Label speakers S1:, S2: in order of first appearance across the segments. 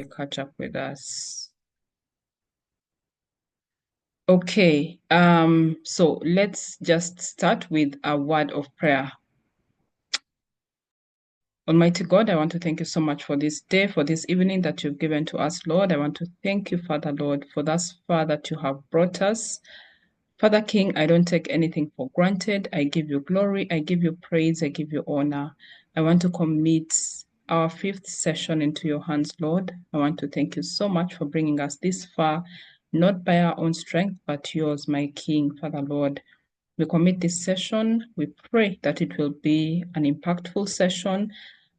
S1: catch up with us. Okay, so let's just start with a word of prayer. Almighty God, I want to thank you so much for this day, for this evening that you've given to us, Lord. I want to thank you, Father, Lord, for thus far that you have brought us. Father King, I don't take anything for granted. I give you glory, I give you praise, I give you honor. I want to commit our fifth session into your hands, Lord. I want to thank you so much for bringing us this far, not by our own strength, but yours, my King, Father, Lord. We commit this session. We pray that it will be an impactful session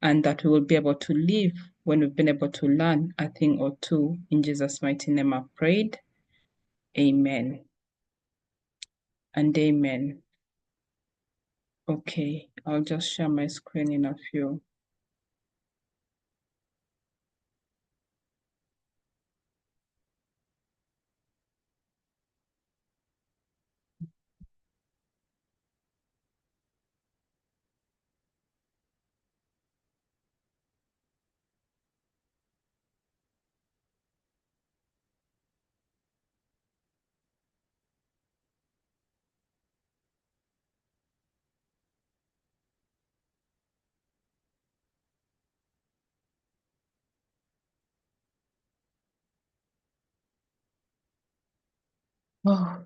S1: and that we will be able to live when we've been able to learn a thing or two. In Jesus' mighty name I've prayed. Amen and amen. Okay, I'll just share my screen in a few. Oh,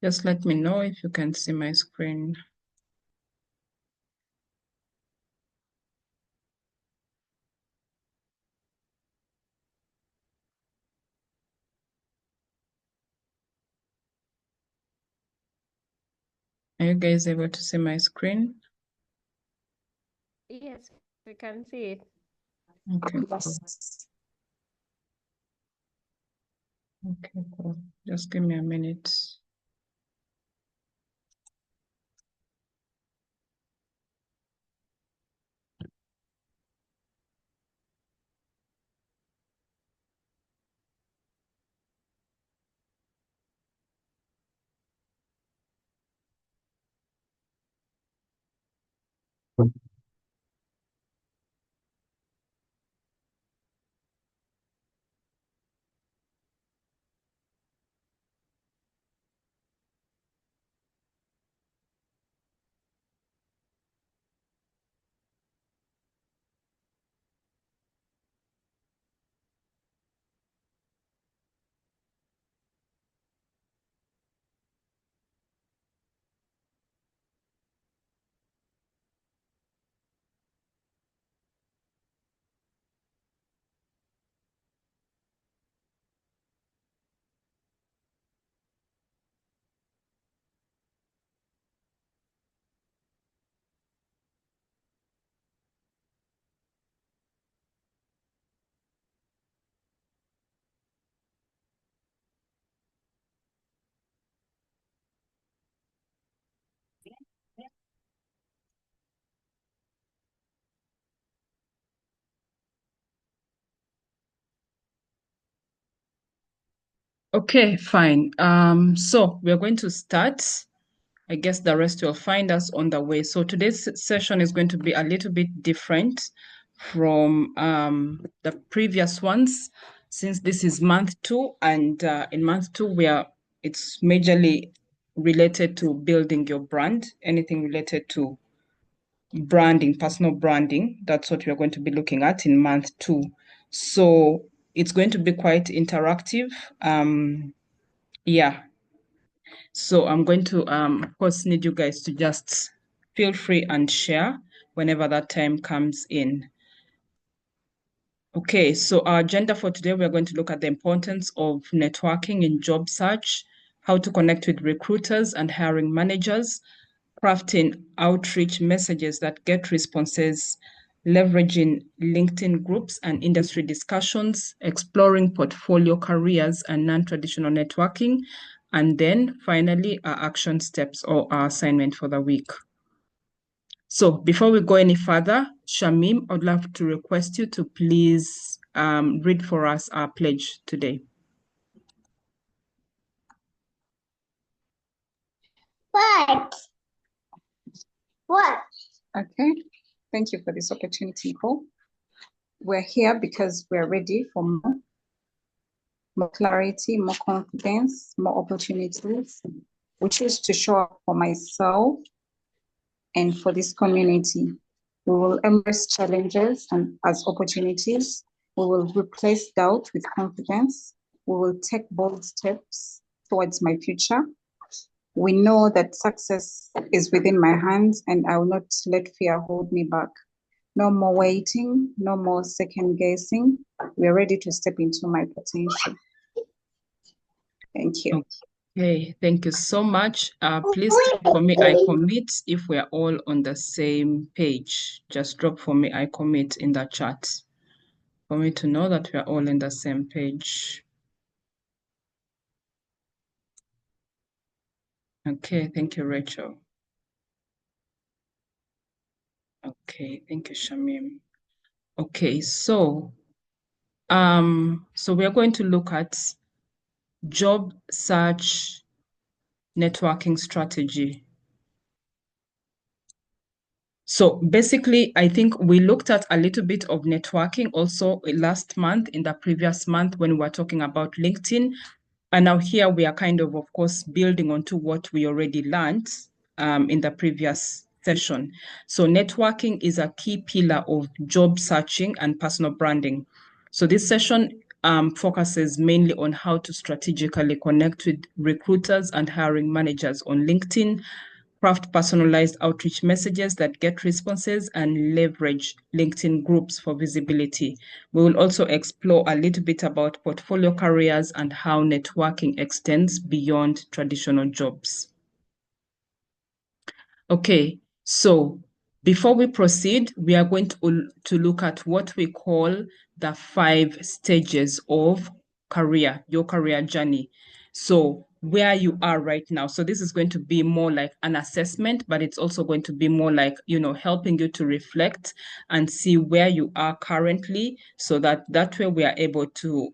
S1: just let me know if you can see my screen. Are you guys able to see my screen?
S2: Yes, we can see it.
S1: Okay, cool. Okay, cool. Just give me a minute. Okay, fine. So we're going to start. I guess the rest will find us on the way. So today's session is going to be a little bit different from the previous ones, since this is month 2, and in month 2 it's majorly related to building your brand, anything related to branding, personal branding. That's what we're going to be looking at in month 2. So it's going to be quite interactive. Yeah, so I'm going to, of course, need you guys to just feel free and share whenever that time comes in. Okay, so our agenda for today, we're going to look at the importance of networking in job search, how to connect with recruiters and hiring managers, crafting outreach messages that get responses, leveraging LinkedIn groups and industry discussions, exploring portfolio careers and non-traditional networking, and then finally our action steps or our assignment for the week. So before we go any further, Shamim, I'd love to request you to please read for us our pledge today.
S3: What? What? Okay. Thank you for this opportunity, Nicole. We're here because we're ready for more clarity, more confidence, more opportunities. We choose to show up for myself and for this community. We will embrace challenges and as opportunities. We will replace doubt with confidence. We will take bold steps towards my future. We know that success is within my hands and I will not let fear hold me back. No more waiting, no more second guessing. We're ready to step into my potential. Thank you.
S1: Okay, thank you so much. Please drop for me, I commit if we're all on the same page. Just drop for me, I commit in the chat for me to know that we're all in the same page. Okay, thank you, Rachel. Okay, thank you, Shamim. Okay, so we are going to look at job search networking strategy. So basically, I think we looked at a little bit of networking also last month, in the previous month when we were talking about LinkedIn. And now here we are kind of course, building onto what we already learned in the previous session. So networking is a key pillar of job searching and personal branding. So this session focuses mainly on how to strategically connect with recruiters and hiring managers on LinkedIn, craft personalized outreach messages that get responses, and leverage LinkedIn groups for visibility. We will also explore a little bit about portfolio careers and how networking extends beyond traditional jobs. Okay, so before we proceed, we are going to look at what we call the 5 stages of your career journey. So where you are right now. So this is going to be more like an assessment, but it's also going to be more like, helping you to reflect and see where you are currently, so that way we are able to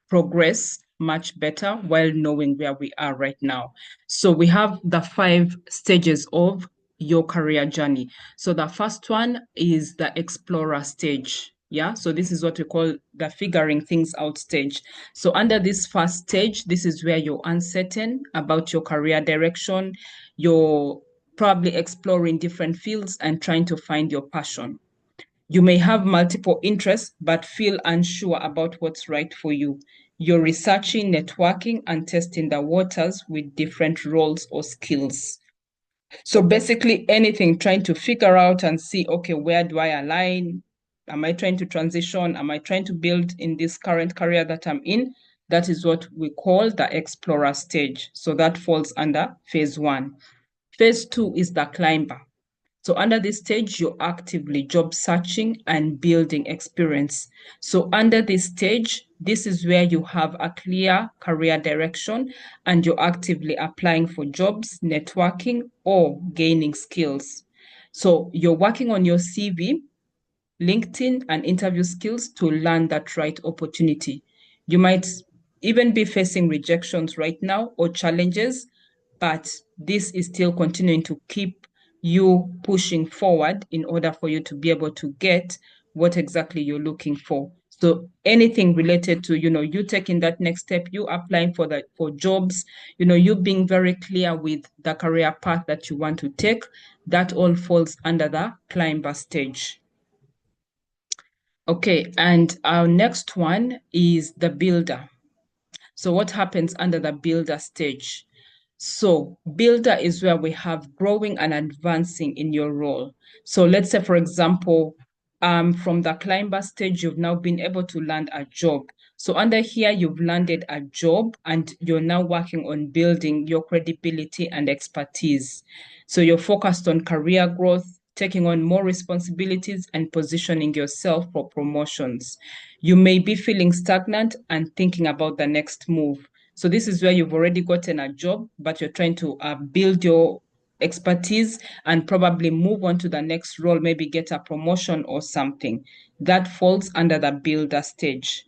S1: progress much better while knowing where we are right now. So we have the 5 stages of your career journey. So the first one is the explorer stage. Yeah, so this is what we call the figuring things out stage. So under this first stage, this is where you're uncertain about your career direction. You're probably exploring different fields and trying to find your passion. You may have multiple interests, but feel unsure about what's right for you. You're researching, networking, and testing the waters with different roles or skills. So basically anything, trying to figure out and see, okay, where do I align? Am I trying to transition? Am I trying to build in this current career that I'm in? That is what we call the explorer stage. So that falls under phase 1. Phase 2 is the climber. So under this stage, you're actively job searching and building experience. So under this stage, this is where you have a clear career direction and you're actively applying for jobs, networking, or gaining skills. So you're working on your CV, LinkedIn, and interview skills to land that right opportunity. You might even be facing rejections right now or challenges, but this is still continuing to keep you pushing forward in order for you to be able to get what exactly you're looking for. So anything related to, you taking that next step, you applying for jobs, you being very clear with the career path that you want to take, that all falls under the climber stage. Okay, and our next one is the builder. So what happens under the builder stage? So builder is where we have growing and advancing in your role. So let's say, for example, from the climber stage, you've now been able to land a job. So under here, you've landed a job and you're now working on building your credibility and expertise. So you're focused on career growth, taking on more responsibilities and positioning yourself for promotions. You may be feeling stagnant and thinking about the next move. So this is where you've already gotten a job, but you're trying to build your expertise and probably move on to the next role, maybe get a promotion or something. That falls under the builder stage.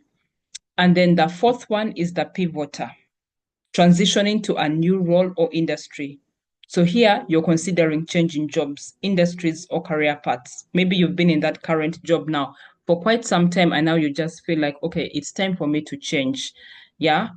S1: And then the fourth one is the pivoter. transitioning to a new role or industry. So here you're considering changing jobs, industries, or career paths. Maybe you've been in that current job now for quite some time, and now you just feel like, okay, it's time for me to change. Yeah.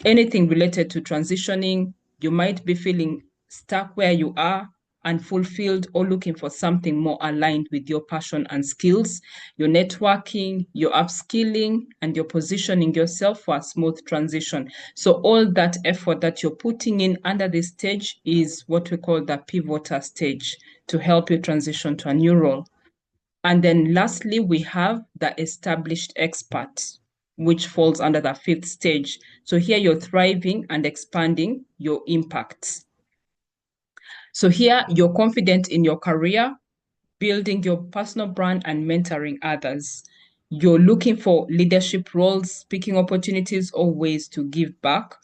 S1: Anything related to transitioning, you might be feeling stuck where you are, unfulfilled, or looking for something more aligned with your passion and skills. You're networking, you're upskilling, and you're positioning yourself for a smooth transition. So all that effort that you're putting in under this stage is what we call the pivotal stage to help you transition to a new role. And then lastly, we have the established expert, which falls under the fifth stage. So here you're thriving and expanding your impact. So here you're confident in your career, building your personal brand and mentoring others. You're looking for leadership roles, speaking opportunities, or ways to give back.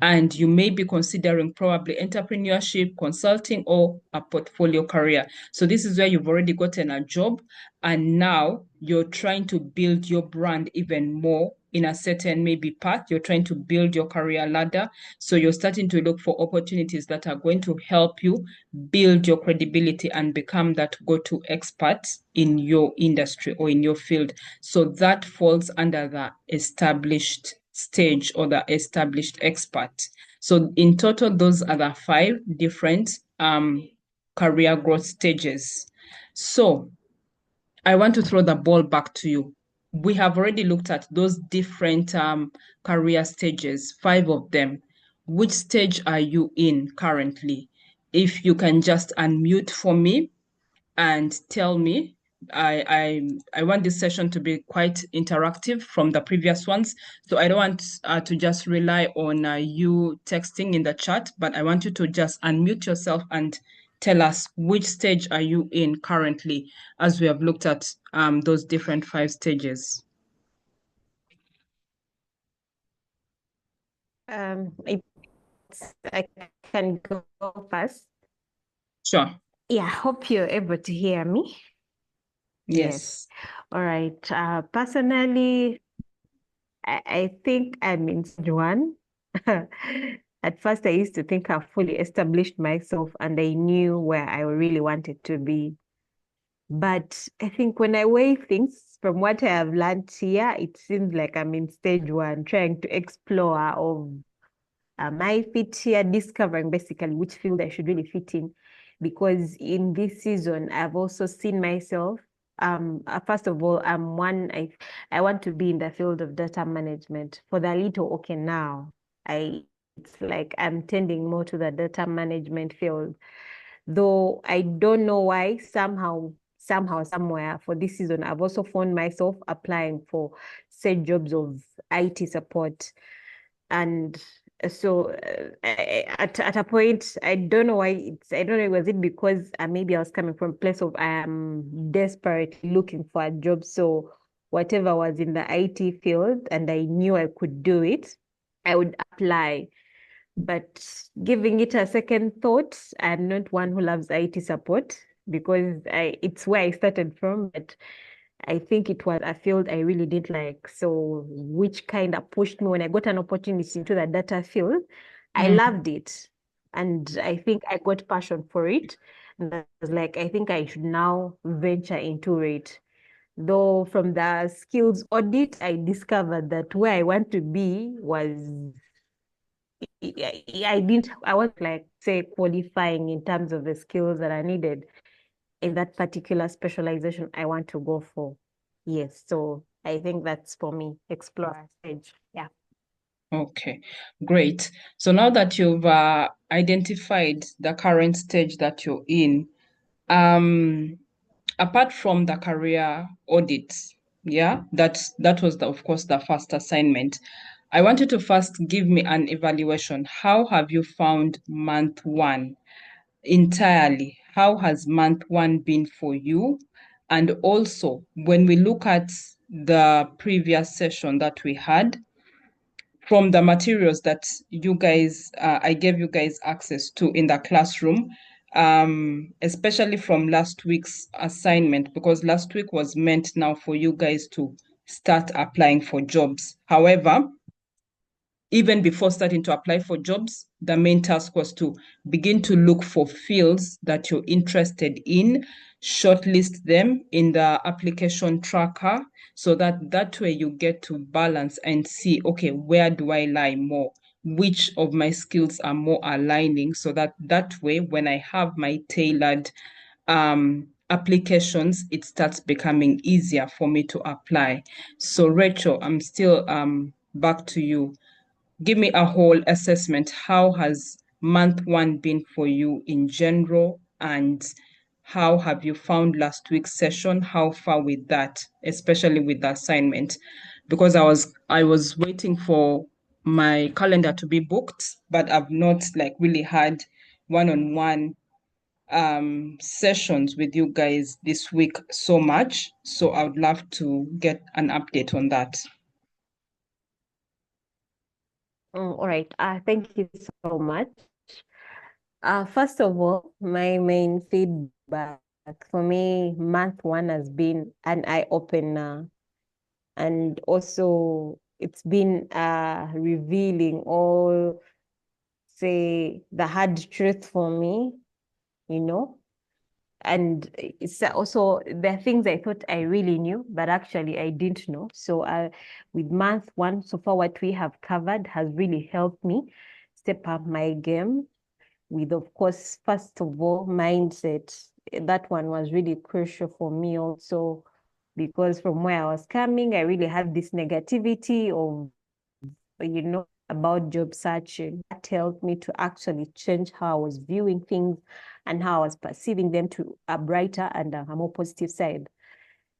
S1: And you may be considering probably entrepreneurship, consulting, or a portfolio career. So this is where you've already gotten a job, and now you're trying to build your brand even more in a certain maybe path. You're trying to build your career ladder. So you're starting to look for opportunities that are going to help you build your credibility and become that go-to expert in your industry or in your field. So that falls under the established stage or the established expert. So in total, those are the 5 different career growth stages. So I want to throw the ball back to you. We have already looked at those different career stages, 5 of them. Which stage are you in currently? If you can just unmute for me and tell me. I want this session to be quite interactive from the previous ones. So I don't want to just rely on you texting in the chat, but I want you to just unmute yourself and tell us which stage are you in currently, as we have looked at those different 5 stages.
S2: I can go first.
S1: Sure.
S2: Yeah, hope you're able to hear me.
S1: Yes.
S2: All right. Personally, I think I'm in stage 1. At first, I used to think I fully established myself and I knew where I really wanted to be. But I think when I weigh things from what I have learned here, it seems like I'm in stage 1, trying to explore of my fit here, discovering basically which field I should really fit in. Because in this season, I've also seen myself. First of all, I want to be in the field of data management. For the little, okay, now it's like I'm tending more to the data management field. Though I don't know why, somehow, somewhere for this season, I've also found myself applying for said jobs of IT support. And so at a point, I don't know why I don't know, was it because maybe I was coming from a place of I am desperately looking for a job. So whatever was in the IT field and I knew I could do it, I would apply. But giving it a second thought, I'm not one who loves IT support because it's where I started from, but I think it was a field I really didn't like. So which kind of pushed me when I got an opportunity into the data field. I loved it. And I think I got passion for it. And I was like, I think I should now venture into it. Though from the skills audit, I discovered that where I want to be was I was like, say, qualifying in terms of the skills that I needed in that particular specialization I want to go for. Yes, so I think that's for me, explorer stage. Yeah.
S1: Okay, great. So now that you've identified the current stage that you're in, apart from the career audit, yeah, that was of course the first assignment. I want you to first give me an evaluation. How have you found month 1 entirely? How has month 1 been for you? And also, when we look at the previous session that we had, from the materials that you guys, I gave you guys access to in the classroom, especially from last week's assignment, because last week was meant now for you guys to start applying for jobs. However, even before starting to apply for jobs, the main task was to begin to look for fields that you're interested in, shortlist them in the application tracker, so that way you get to balance and see, okay, where do I lie more? Which of my skills are more aligning, so that way, when I have my tailored applications, it starts becoming easier for me to apply. So Rachel, I'm still back to you. Give me a whole assessment. How has month one been for you in general? And how have you found last week's session? How far with that, especially with the assignment? Because I was waiting for my calendar to be booked, but I've not like really had one-on-one sessions with you guys this week so much. So I would love to get an update on that.
S2: All right. Thank you so much. First of all, my main feedback for me, month one has been an eye-opener, and also it's been revealing all, say, the hard truth for me, you know. And it's also there are things I thought I really knew, but actually I didn't know. So with month one, so far what we have covered has really helped me step up my game with, of course, first of all, mindset. That one was really crucial for me also, because from where I was coming, I really had this negativity of, about job searching. That helped me to actually change how I was viewing things and how I was perceiving them to a brighter and a more positive side.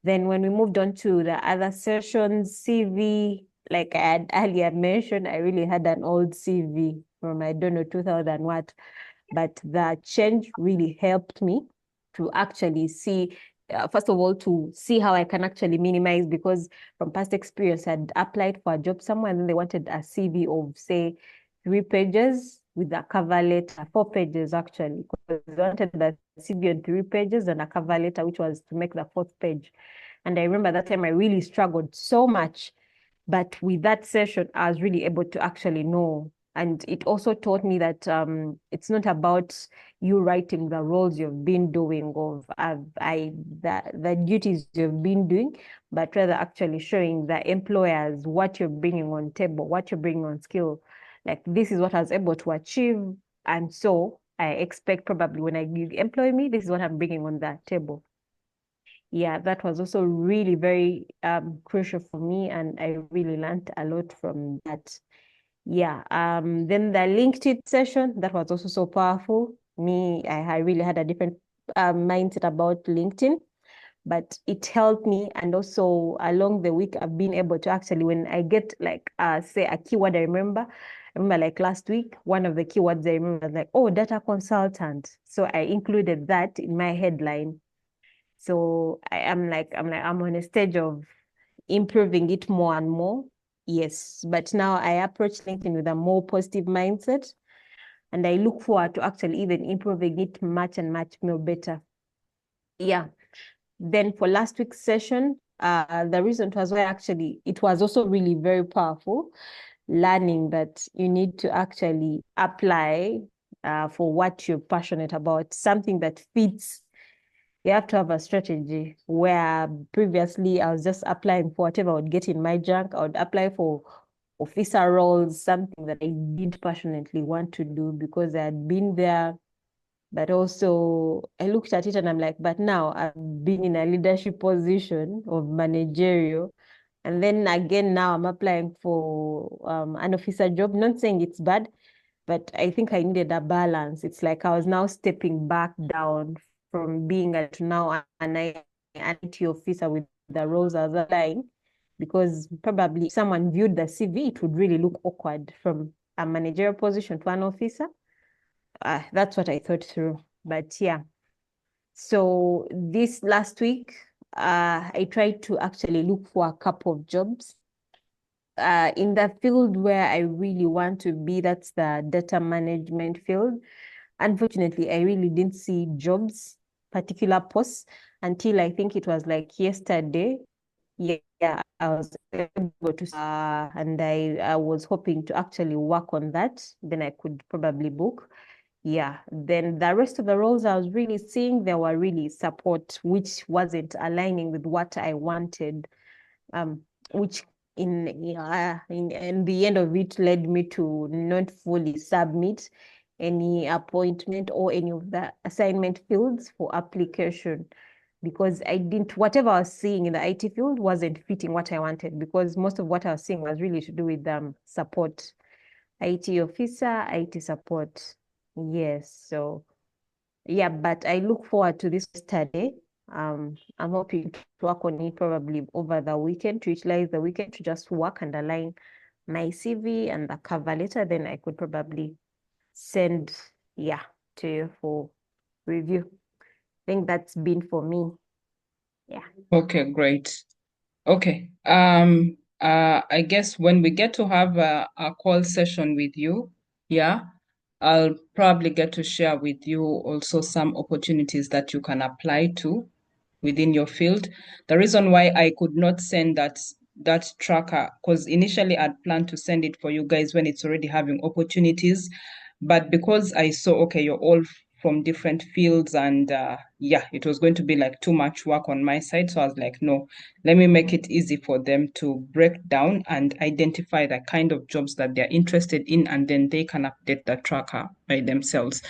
S2: Then when we moved on to the other sessions, CV, like I had earlier mentioned, I really had an old CV from, I don't know, 2000 what, but the change really helped me to actually see, first of all, to see how I can actually minimize, because from past experience, I'd applied for a job somewhere and then they wanted a CV of, say, 3 pages with a cover letter, 4 pages actually, because they wanted the CV on 3 pages and a cover letter, which was to make the 4th page. And I remember that time I really struggled so much. But with that session, I was really able to actually know. And it also taught me that it's not about you writing the roles you've been doing or the duties you've been doing, but rather actually showing the employers what you're bringing on table, what you're bringing on skill. Like, this is what I was able to achieve. And so I expect probably when you employ me, this is what I'm bringing on that table. Yeah, that was also really very crucial for me, and I really learned a lot from that. Yeah. Then the LinkedIn session, that was also so powerful. I really had a different mindset about LinkedIn, but it helped me. And also along the week, I've been able to actually, when I get like say a keyword, I remember like last week, one of the keywords I remember was like, oh, data consultant. So I included that in my headline. So I'm on a stage of improving it more and more. Yes, but now I approach LinkedIn with a more positive mindset, and I look forward to actually even improving it much and much more better. Yeah. Then for last week's session, the reason was why actually it was also really very powerful, learning that you need to actually apply for what you're passionate about, something that fits. You have to have a strategy, where previously I was just applying for whatever I would get in my junk. I would apply for officer roles, something that I did passionately want to do because I had been there. But also I looked at it and I'm like, but now I've been in a leadership position of managerial. And then again, now I'm applying for an officer job. Not saying it's bad, but I think I needed a balance. It's like I was now stepping back down from being to now an IT officer with the roles I was applying, because probably if someone viewed the CV, it would really look awkward from a managerial position to an officer. That's what I thought through. But yeah, so this last week, I tried to actually look for a couple of jobs in the field where I really want to be. That's the data management field. Unfortunately, I really didn't see jobs, particular posts, until I think it was like yesterday. Yeah, I was able to, and I was hoping to actually work on that. Then I could probably book. Yeah. Then the rest of the roles I was really seeing, there were really support, which wasn't aligning with what I wanted, which in the end of it led me to not fully submit any appointment or any of the assignment fields for application, because whatever I was seeing in the IT field wasn't fitting what I wanted, because most of what I was seeing was really to do with support, IT officer, IT support. Yes. So yeah, but I look forward to this study. I'm hoping to work on it probably over the weekend, to utilize the weekend to just work and align my CV and the cover letter. Then I could probably send, to you for review. I think that's been for me. Yeah.
S1: Okay, great. Okay. I guess when we get to have a call session with you, yeah, I'll probably get to share with you also some opportunities that you can apply to within your field. The reason why I could not send that tracker, because initially I'd planned to send it for you guys when it's already having opportunities, but because I saw, okay, you're all from different fields, and it was going to be like too much work on my side. So I was like, no, let me make it easy for them to break down and identify the kind of jobs that they're interested in, and then they can update the tracker by themselves.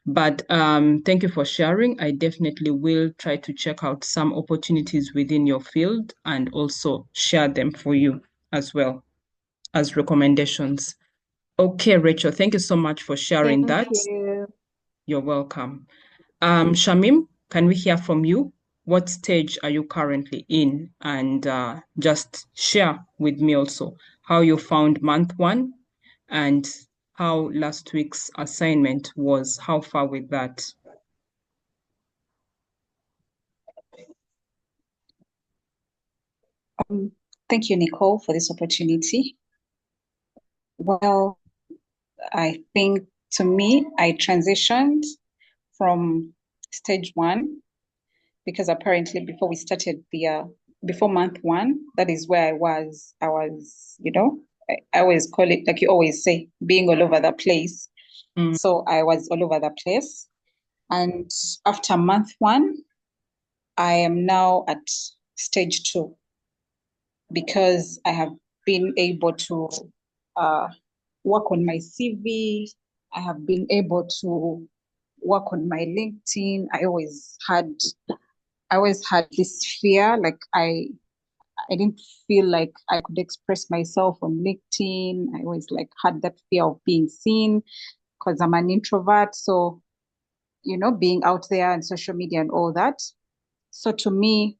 S1: But thank you for sharing. I definitely will try to check out some opportunities within your field and also share them for you as well as recommendations. Okay, Rachel, thank you so much for sharing
S2: Thank
S1: that.
S2: you.
S1: You're welcome. Shamim, can we hear from you? What stage are you currently in? And just share with me also how you found month one and how last week's assignment was. How far with that?
S3: Thank you, Nicole, for this opportunity. Well, I think to me, I transitioned from stage one because apparently before we started before month one, that is where I was. I always call it, like you always say, being all over the place.
S1: Mm.
S3: So I was all over the place. And after month one, I am now at stage two because I have been able to uh, work on my CV. I have been able to work on my LinkedIn. I always had this fear, like I didn't feel like I could express myself on LinkedIn. I always like had that fear of being seen because I'm an introvert. So, being out there and social media and all that. So to me,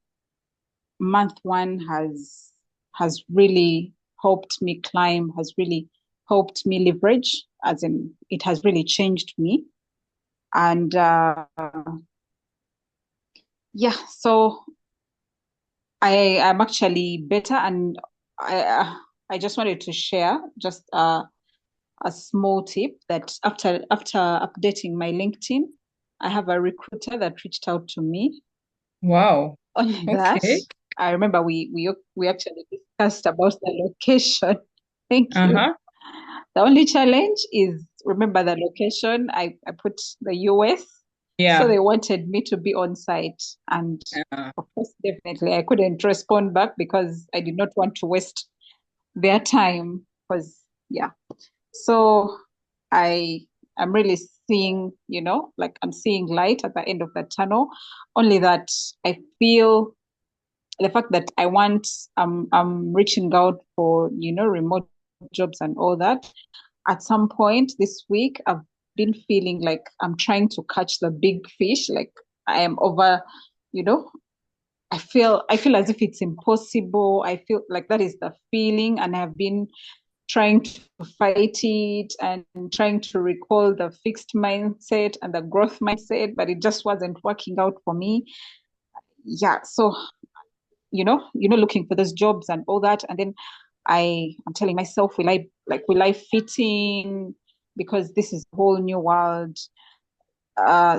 S3: month one has really helped me climb, has really helped me leverage, as in it has really changed me. And so I am actually better, and I just wanted to share just a small tip that after updating my LinkedIn, I have a recruiter that reached out to me.
S1: Wow.
S3: Only that,
S1: Okay.
S3: I remember we actually discussed about the location. Thank you.
S1: Uh-huh.
S3: The only challenge is, remember the location. I put the US, so
S1: Yeah.
S3: they wanted me to be on site, and
S1: Uh,
S3: of course, definitely, I couldn't respond back because I did not want to waste their time. Because yeah, so I am really seeing, like I'm seeing light at the end of the tunnel. Only that I feel the fact that I'm reaching out for, remote jobs and all that. At some point this week, I've been feeling like I'm trying to catch the big fish. Like I am over, you know, I feel as if it's impossible. I feel like that is the feeling, and I've been trying to fight it and trying to recall the fixed mindset and the growth mindset, but it just wasn't working out for me. Yeah, so looking for those jobs and all that, and then I'm telling myself, will I fit in, because this is a whole new world.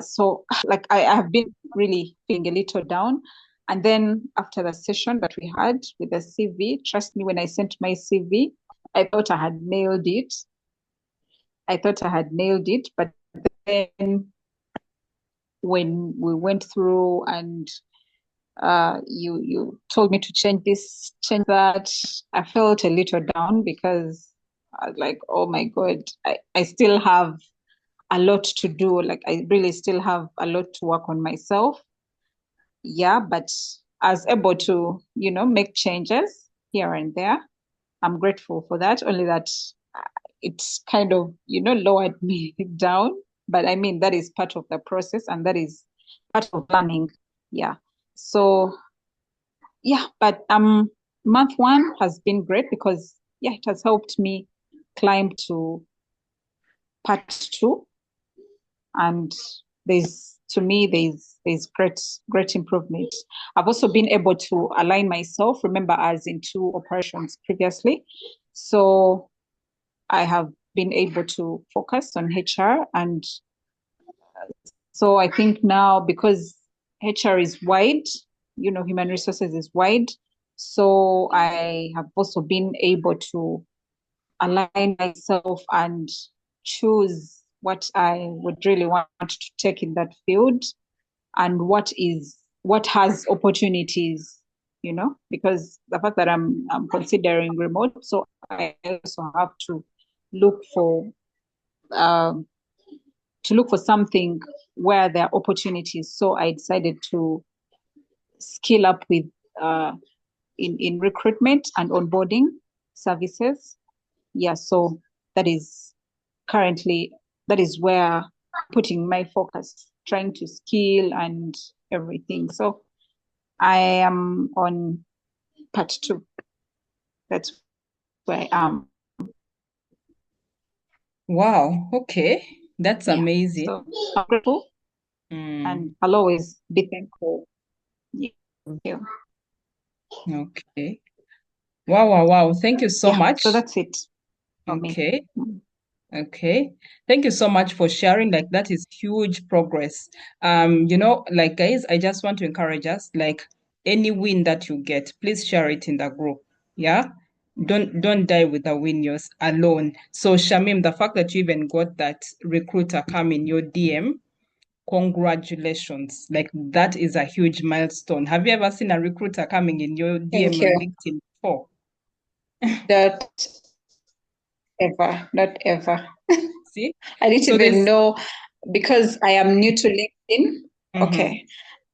S3: So like I have been really feeling a little down, And then after the session that we had with the CV, trust me, when I sent my CV, I thought I had nailed it. But then when we went through and you told me to change this, change that, I felt a little down because I was like, oh my God, I still have a lot to do. Like I really still have a lot to work on myself. Yeah, but I was able to, make changes here and there. I'm grateful for that. Only that it's kind of, lowered me down. But I mean, that is part of the process and that is part of learning. Yeah. So, yeah, but month one has been great because, yeah, it has helped me climb to part two. And there's great improvement. I've also been able to align myself. Remember, I was in two operations previously, so I have been able to focus on HR. And so I think now, because HR is wide, human resources is wide, so I have also been able to align myself and choose what I would really want to take in that field and what has opportunities, because the fact that I'm considering remote, so I also have to look for um, something where there are opportunities. So I decided to skill up with in recruitment and onboarding services. Yeah, so that is currently where I'm putting my focus, trying to skill and everything. So I am on part two. That's where I am.
S1: Wow. Okay. That's
S3: Yeah.
S1: amazing.
S3: So I'm grateful and I'll always be thankful. Yeah.
S1: Okay. Wow. Thank you so much.
S3: So that's it for
S1: Okay.
S3: me.
S1: Okay. Thank you so much for sharing. Like that is huge progress. Like guys, I just want to encourage us, like any win that you get, please share it in the group. Yeah. Don't die with the win yours alone. So Shamim, the fact that you even got that recruiter come in your DM, congratulations. Like that is a huge milestone. Have you ever seen a recruiter coming in your DM
S3: Thank
S1: on
S3: you.
S1: LinkedIn before?
S3: Not ever.
S1: See?
S3: I didn't
S1: So
S3: even
S1: there's
S3: know because I am new to LinkedIn.
S1: Mhm.
S3: Okay,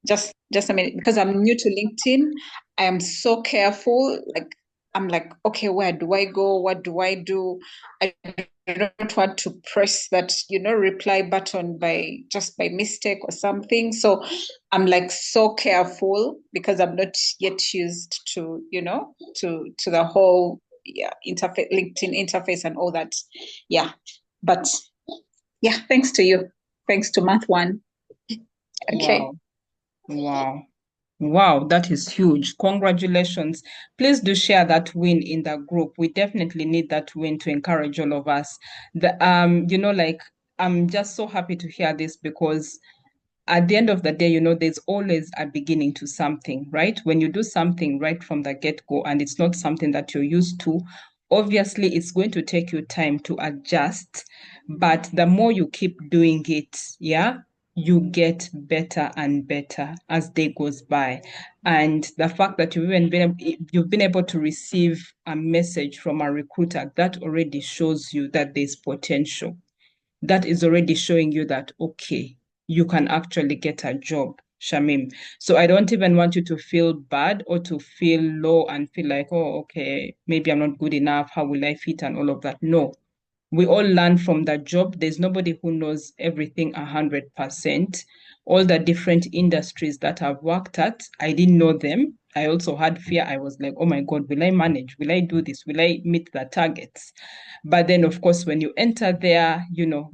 S3: just a minute. Because I'm new to LinkedIn, I am so careful. Like I'm like, okay, where do I go? What do I do? I don't want to press that, reply button by mistake or something. So I'm like so careful because I'm not yet used to, to the whole interface, LinkedIn interface and all that. Yeah. But yeah, thanks to you. Thanks to month one. Okay.
S1: Wow. Wow, that is huge. Congratulations. Please do share that win in the group. We definitely need that win to encourage all of us. Like I'm just so happy to hear this because at the end of the day, there's always a beginning to something, right? When you do something right from the get-go and it's not something that you're used to, obviously it's going to take you time to adjust. But the more you keep doing it, yeah, you get better and better as day goes by. And the fact that you've been able to receive a message from a recruiter, that already shows you that there's potential. That is already showing you that, okay, you can actually get a job, Shamim. So I don't even want you to feel bad or to feel low and feel like, oh, okay, maybe I'm not good enough. How will I fit and all of that? No, we all learn from that job. There's nobody who knows everything 100%. All the different industries that I've worked at, I didn't know them. I also had fear. I was like, oh my God, will I manage? Will I do this? Will I meet the targets? But then, of course, when you enter there,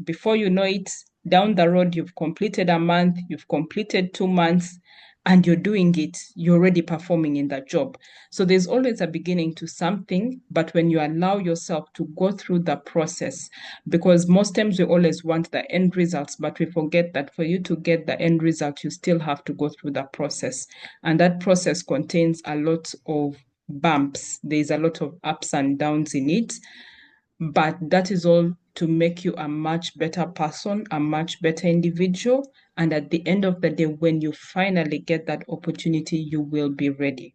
S1: before you know it, down the road, you've completed a month, you've completed 2 months, and you're doing it, you're already performing in that job. So there's always a beginning to something, but when you allow yourself to go through the process, because most times we always want the end results, but we forget that for you to get the end result, you still have to go through the process. And that process contains a lot of bumps. There's a lot of ups and downs in it, but that is all to make you a much better person, a much better individual. And at the end of the day, when you finally get that opportunity, you will be ready.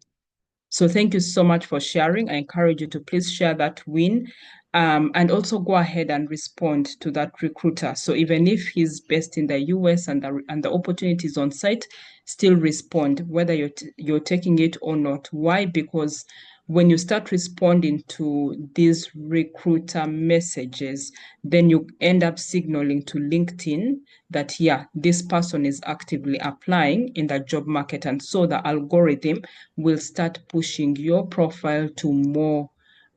S1: So thank you so much for sharing. I encourage you to please share that win, and also go ahead and respond to that recruiter. So even if he's based in the US and the opportunity is on site, still respond whether you're taking it or not. Why? Because when you start responding to these recruiter messages, then you end up signaling to LinkedIn that, yeah, this person is actively applying in the job market. And so the algorithm will start pushing your profile to more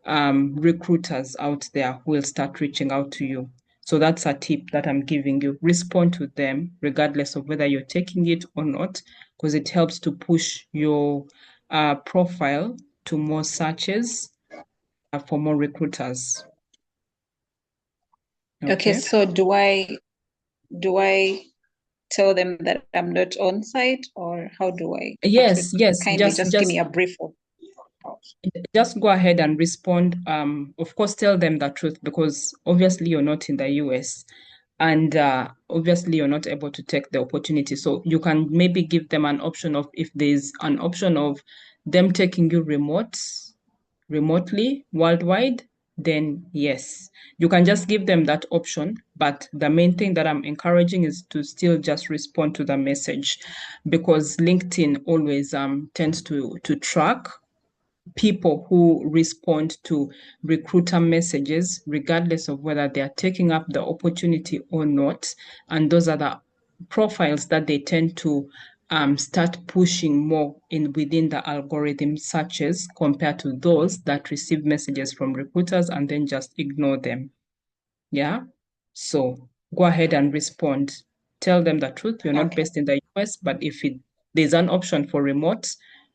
S1: recruiters out there who will start reaching out to you. So that's a tip that I'm giving you. Respond to them, regardless of whether you're taking it or not, because it helps to push your profile to more searches for more recruiters.
S3: Okay, so do I tell them that I'm not on site, or how do I?
S1: Yes, yes.
S3: Kindly just give me a brief of.
S1: Just go ahead and respond. Of course, tell them the truth, because obviously you're not in the US, and obviously you're not able to take the opportunity. So you can maybe give them an option of, if there's an option of them taking you remotely worldwide, then yes, you can just give them that option. But the main thing that I'm encouraging is to still just respond to the message, because LinkedIn always tends to track people who respond to recruiter messages, regardless of whether they are taking up the opportunity or not. And those are the profiles that they tend to start pushing more in within the algorithm searches, compared to those that receive messages from recruiters and then just ignore them. Yeah. So go ahead and respond. Tell them the truth. You're not based in the US, but if there's an option for remote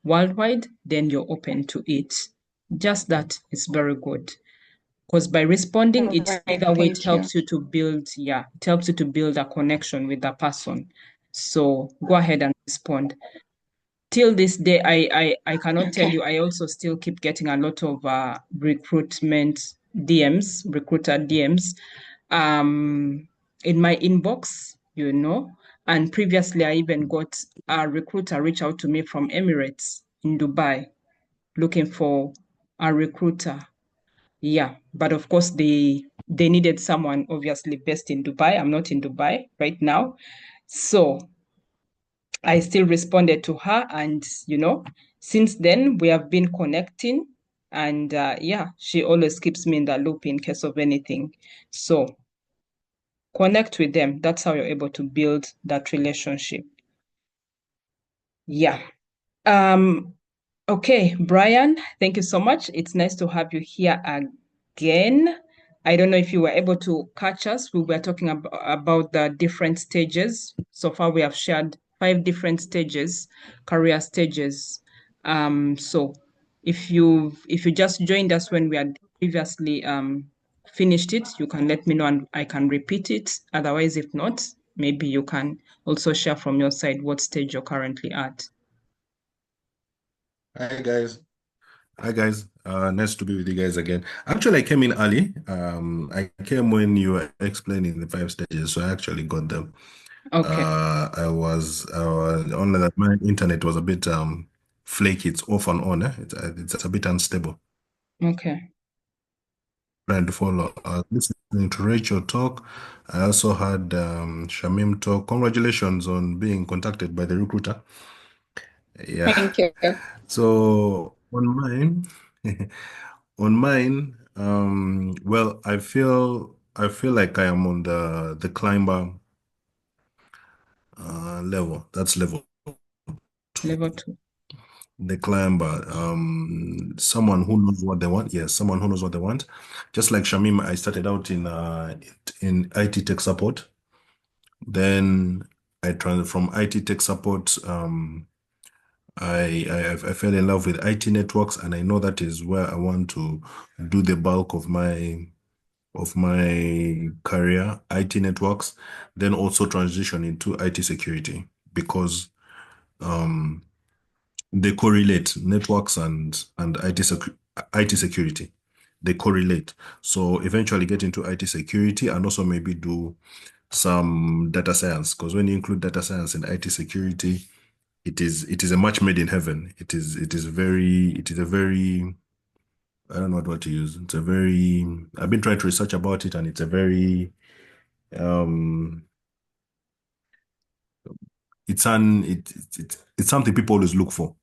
S1: worldwide, then you're open to it. Just that is very good. Because by responding, either way, it helps you to build, it helps you to build a connection with the person. So go ahead and respond. Till this day, I cannot tell you, I also still keep getting a lot of recruitment DMs, recruiter DMs, in my inbox, and previously I even got a recruiter reach out to me from Emirates in Dubai looking for a recruiter. Yeah, but of course they needed someone obviously based in Dubai. I'm not in Dubai right now. So I still responded to her, and since then we have been connecting, and she always keeps me in the loop in case of anything. So connect with them. That's how you're able to build that relationship. Yeah. Okay, Brian, thank you so much. It's nice to have you here again. I don't know if you were able to catch us. We were talking about the different stages. So far, we have shared 5 different stages, career stages. So if you just joined us when we had previously finished it, you can let me know and I can repeat it. Otherwise, if not, maybe you can also share from your side what stage you're currently at.
S4: Hi guys. Nice to be with you guys again. Actually, I came in early. I came when you were explaining the 5 stages, so I actually got them.
S1: Okay.
S4: I was only that my internet was a bit flaky. It's off and on. It's a bit unstable.
S1: Okay.
S4: Trying to follow. Listening to Rachel talk. I also had Shamim talk. Congratulations on being contacted by the recruiter. Yeah.
S3: Thank you.
S4: So on mine, well, I feel like I am on the climber level. That's level 2.
S1: Level 2.
S4: The climber, someone who knows what they want. Yes, someone who knows what they want. Just like Shamim, I started out in IT tech support. Then I transferred from IT tech support. I fell in love with IT networks, and I know that is where I want to do the bulk of my career, IT networks, then also transition into IT security because they correlate, networks and IT security. They correlate. So eventually get into IT security and also maybe do some data science, because when you include data science and IT security, it is a match made in heaven. It is a very, I don't know what to use. It's a very, I've been trying to research about it, and it's a very um it's something people always look for,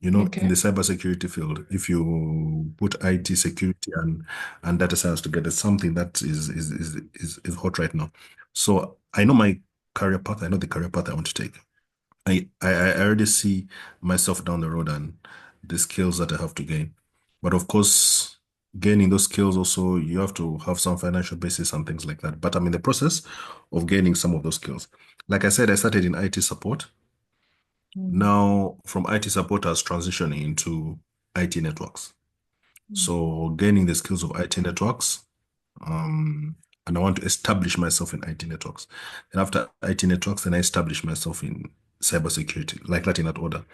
S4: in
S1: Okay.
S4: the cybersecurity field. If you put IT security and data science together, something that is hot right now. So I know my career path. I know the career path I want to take. I already see myself down the road and the skills that I have to gain. But of course, gaining those skills also, you have to have some financial basis and things like that. But I'm in the process of gaining some of those skills. Like I said, I started in IT support. Now, from IT support, I was transitioning into IT networks. So gaining the skills of IT networks, and I want to establish myself in IT networks. And after IT networks, then I establish myself in cybersecurity, like that in that order.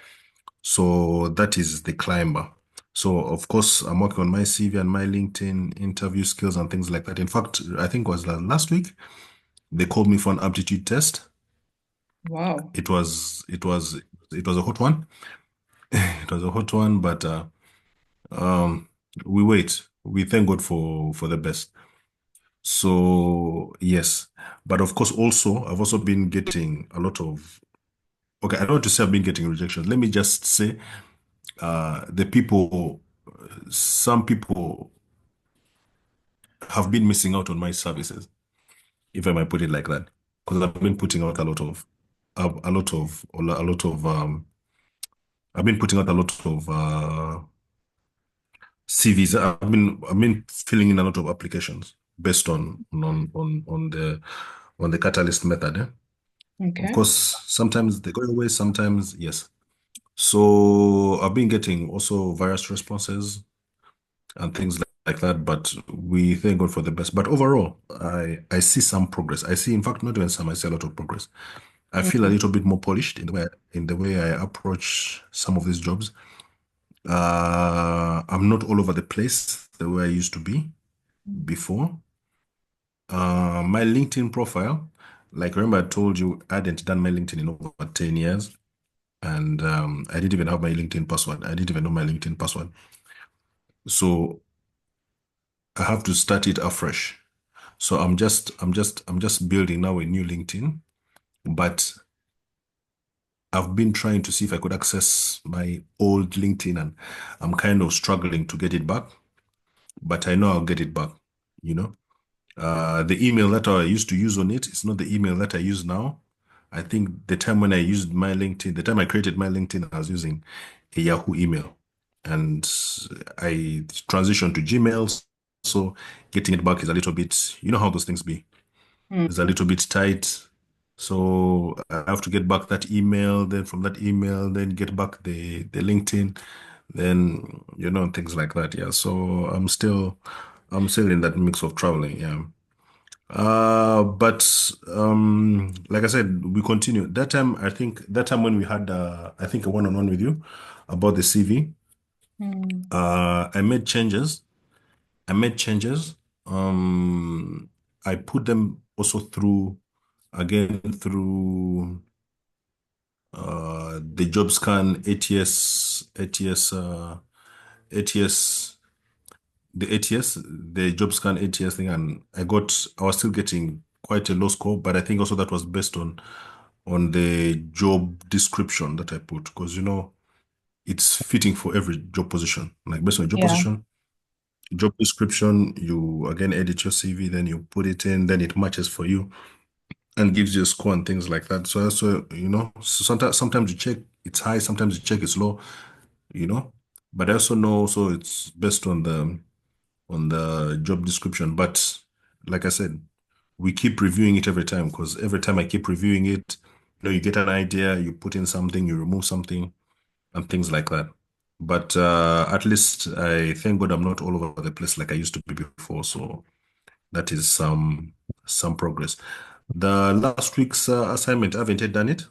S4: So that is the climber. So of course, I'm working on my CV and my LinkedIn interview skills and things like that. In fact, I think it was last week, they called me for an aptitude test.
S1: Wow.
S4: It was a hot one. It was a hot one, but we wait. We thank God for the best. So yes, but of course, also I've also been getting a lot of. Okay, I don't want to say I've been getting rejections. Let me just say, the people, some people have been missing out on my services, if I might put it like that, because I've been putting out I've been putting out a lot of CVs. I've been filling in a lot of applications based on the Catalyst method. Of
S1: Okay.
S4: course, sometimes they go away, sometimes yes. So I've been getting also various responses and things like that, but we thank God for the best. But overall, I see some progress. I see, in fact, not even some, I see a lot of progress. I feel a little bit more polished in the way I approach some of these jobs. I'm not all over the place the way I used to be before. My LinkedIn profile, like remember I told you I hadn't done my LinkedIn in over 10 years. And I didn't even have my LinkedIn password. I didn't even know my LinkedIn password. So I have to start it afresh. So I'm just building now a new LinkedIn, but I've been trying to see if I could access my old LinkedIn, and I'm kind of struggling to get it back, but I know I'll get it back, you know. The email that I used to use on it is not the email that I use now. I think the time when I used my LinkedIn, the time I created my LinkedIn, I was using a Yahoo email, and I transitioned to Gmail. So getting it back is a little bit, you know how those things be. It's a little bit tight. So I have to get back that email, then from that email, then get back the LinkedIn, then things like that. Yeah. So I'm still in that mix of traveling. Yeah. But like I said, we continue. That time, I think that time when we had I think a one-on-one with you about the CV, I made changes. I made changes. I put them also through again through the job scan ATS, the ATS, the job scan ATS thing, and I was still getting quite a low score, but I think also that was based on the job description that I put, because it's fitting for every job position. Like based on job
S1: Yeah.
S4: position, job description, you again edit your CV, then you put it in, then it matches for you and gives you a score and things like that. So so sometimes you check it's high, sometimes you check it's low, you know. But I also know also it's based on the job description. But like I said, we keep reviewing it every time, because every time I keep reviewing it, you get an idea, you put in something, you remove something, and things like that. But at least I thank God I'm not all over the place like I used to be before. So that is some progress. The last week's assignment, I haven't yet done it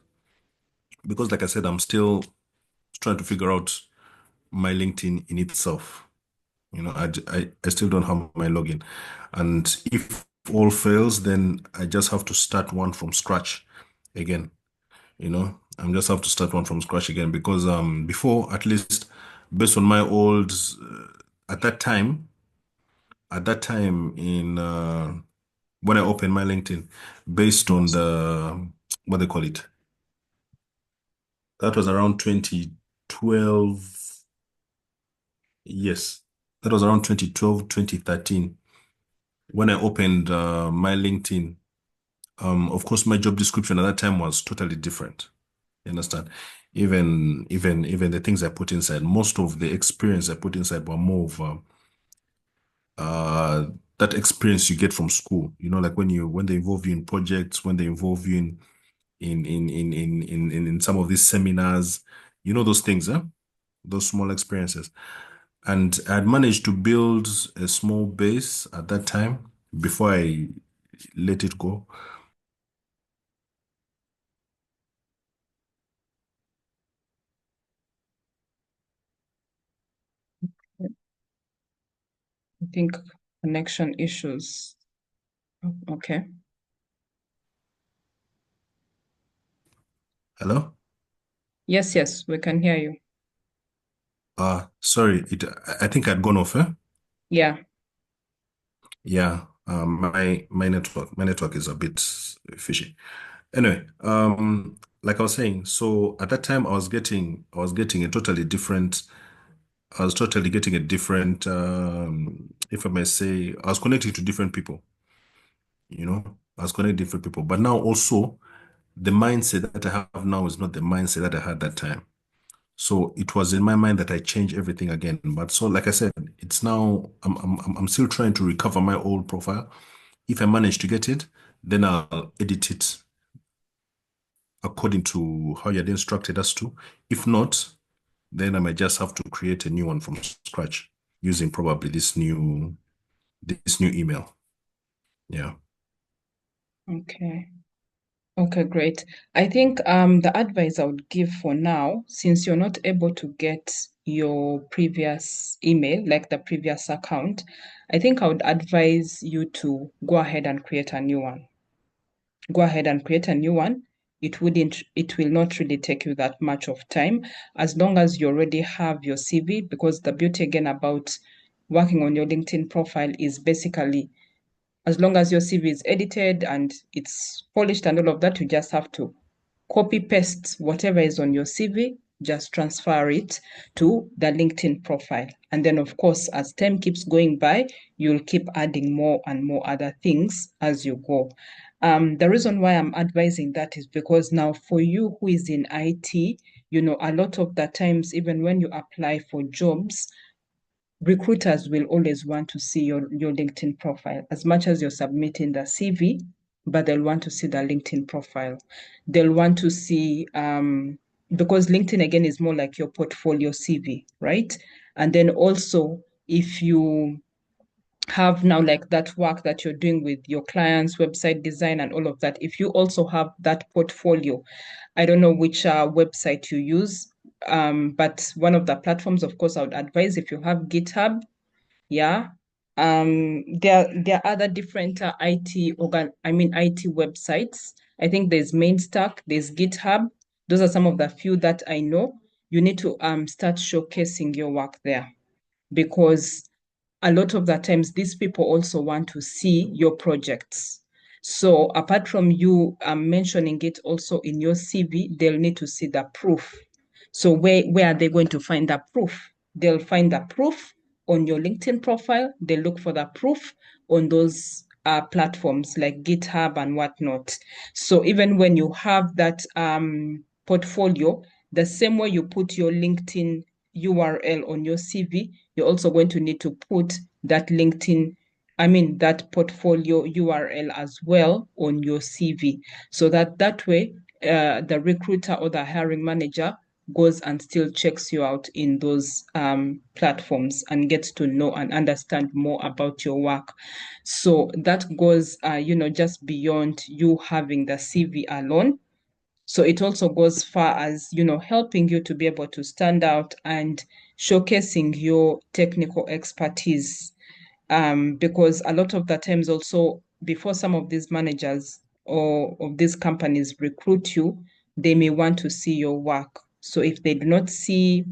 S4: because, like I said, I'm still trying to figure out my LinkedIn in itself. I still don't have my login. And if all fails, then I just have to start one from scratch again. I'm just have to start one from scratch again because before, at least based on my old at that time in when I opened my LinkedIn, based on the what they call it, that was around 2012. Yes, that was around 2012, 2013 when I opened my LinkedIn. Of course, my job description at that time was totally different. You understand? Even the things I put inside, most of the experience I put inside were more of that experience you get from school. Like when they involve you in projects, when they involve you in some of these seminars, those things, huh? Those small experiences. And I had managed to build a small base at that time before I let it go.
S1: I think connection issues. Okay.
S4: Hello?
S1: Yes, we can hear you.
S4: Sorry, I think I'd gone off, eh?
S1: Yeah.
S4: Yeah, my network is a bit fishy. Anyway, like I was saying, so at that time I was getting a different, if I may say, I was connecting to different people, I was connecting to different people. But now also the mindset that I have now is not the mindset that I had that time. So it was in my mind that I changed everything again. But so, like I said, it's now I'm still trying to recover my old profile. If I manage to get it, then I'll edit it according to how you had instructed us to. If not, then I might just have to create a new one from scratch using probably this new email. Yeah.
S1: Okay. Okay, great. I think the advice I would give for now, since you're not able to get your previous email, like the previous account, I think I would advise you to go ahead and create a new one. Go ahead and create a new one. It will not really take you that much of time as long as you already have your CV, because the beauty again about working on your LinkedIn profile is basically as long as your CV is edited and it's polished and all of that, you just have to copy paste whatever is on your CV, just transfer it to the LinkedIn profile. And then, of course, as time keeps going by, you'll keep adding more and more other things as you go. The reason why I'm advising that is because now for you who is in IT, a lot of the times, even when you apply for jobs, recruiters will always want to see your LinkedIn profile as much as you're submitting the CV, but they'll want to see the LinkedIn profile. They'll want to see, because LinkedIn again is more like your portfolio CV, right? And then also, if you have now like that work that you're doing with your clients, website design, and all of that, if you also have that portfolio, I don't know which website you use, but one of the platforms, of course, I would advise if you have GitHub, yeah. There are other different IT websites. I think there's Mainstack, there's GitHub. Those are some of the few that I know. You need to start showcasing your work there, because a lot of the times these people also want to see your projects. So apart from you mentioning it also in your CV, they'll need to see the proof. So where are they going to find the proof? They'll find the proof on your LinkedIn profile. They look for the proof on those platforms like GitHub and whatnot. So even when you have that portfolio, the same way you put your LinkedIn URL on your CV, you're also going to need to put that that portfolio URL as well on your CV, so that way the recruiter or the hiring manager goes and still checks you out in those platforms and gets to know and understand more about your work. So that goes, just beyond you having the CV alone. So it also goes far as, helping you to be able to stand out and showcasing your technical expertise. Because a lot of the times also, before some of these managers or of these companies recruit you, they may want to see your work. So if they do not see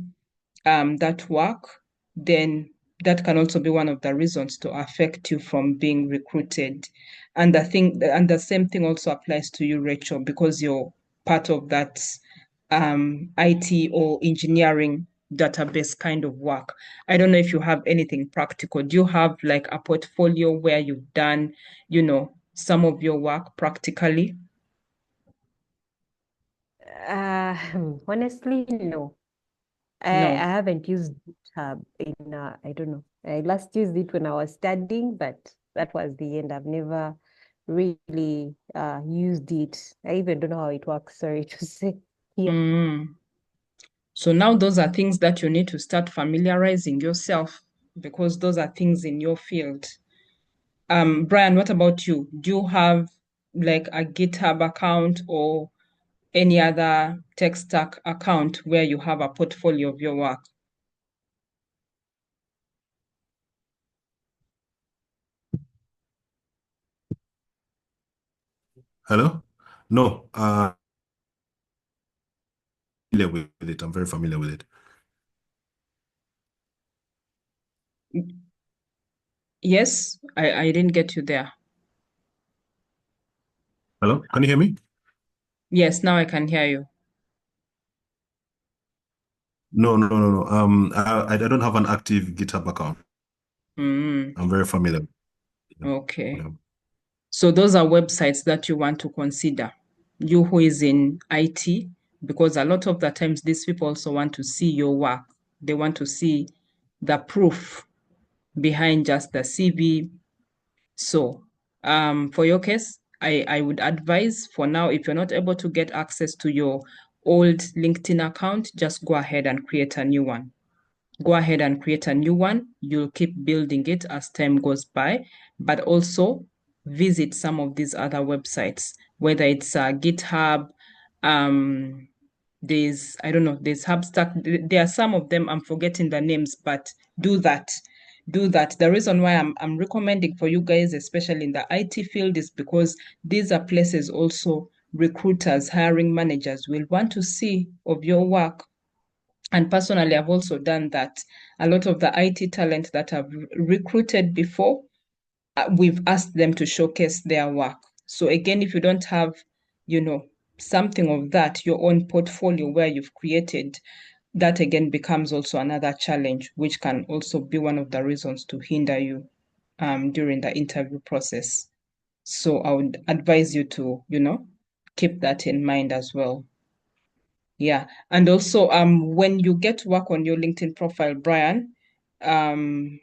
S1: that work, then that can also be one of the reasons to affect you from being recruited. And the same thing also applies to you, Rachel, because you're part of that IT or engineering database kind of work. I don't know if you have anything practical. Do you have like a portfolio where you've done, some of your work practically?
S2: Honestly, no. I
S1: No.
S2: haven't used GitHub in, I don't know. I last used it when I was studying, but that was the end. I've never really used it. I even don't know how it works, sorry to say. Yeah.
S1: Mm. So now those are things that you need to start familiarizing yourself, because those are things in your field. Brian, what about you? Do you have like a GitHub account or any other tech stack account where you have a portfolio of your work?
S4: Hello? No, familiar with it. I'm very familiar with it.
S1: Yes, I didn't get you there.
S4: Hello? Can you hear me?
S1: Yes, now I can hear you.
S4: No, no, no, no. I don't have an active GitHub account.
S1: Mm,
S4: I'm very familiar.
S1: okay.
S4: Yeah.
S1: So those are websites that you want to consider, you who is in IT, because a lot of the times these people also want to see your work. They want to see the proof behind just the CV. So for your case, I would advise for now, if you're not able to get access to your old LinkedIn account, just go ahead and create a new one. Go ahead and create a new one. You'll keep building it as time goes by, but also visit some of these other websites, whether it's GitHub, um, I don't know, there's Hubstack. There are some of them, I'm forgetting the names, but do that. Do that. The reason why I'm recommending for you guys, especially in the IT field, is because these are places also recruiters, hiring managers will want to see of your work. And personally, I've also done that. A lot of the IT talent that I've recruited before, we've asked them to showcase their work. So again, if you don't have, something of that, your own portfolio where you've created, that again becomes also another challenge, which can also be one of the reasons to hinder you during the interview process. So I would advise you to, keep that in mind as well. Yeah. And also, when you get to work on your LinkedIn profile, Brian, um,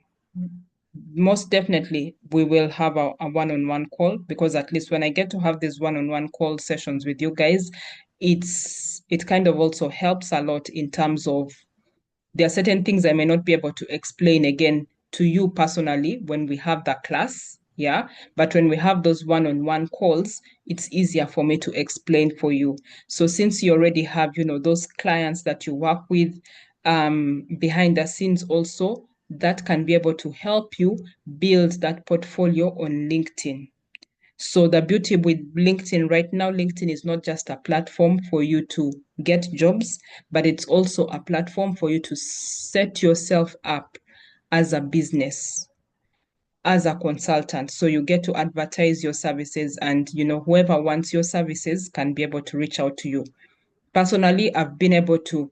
S1: most definitely we will have a one-on-one call, because at least when I get to have these one-on-one call sessions with you guys, it kind of also helps a lot in terms of, there are certain things I may not be able to explain again to you personally when we have the class. Yeah. But when we have those one-on-one calls, it's easier for me to explain for you. So since you already have, those clients that you work with behind the scenes also, that can be able to help you build that portfolio on LinkedIn. So the beauty with LinkedIn right now, LinkedIn is not just a platform for you to get jobs, but it's also a platform for you to set yourself up as a business, as a consultant. So you get to advertise your services, and whoever wants your services can be able to reach out to you. Personally, I've been able to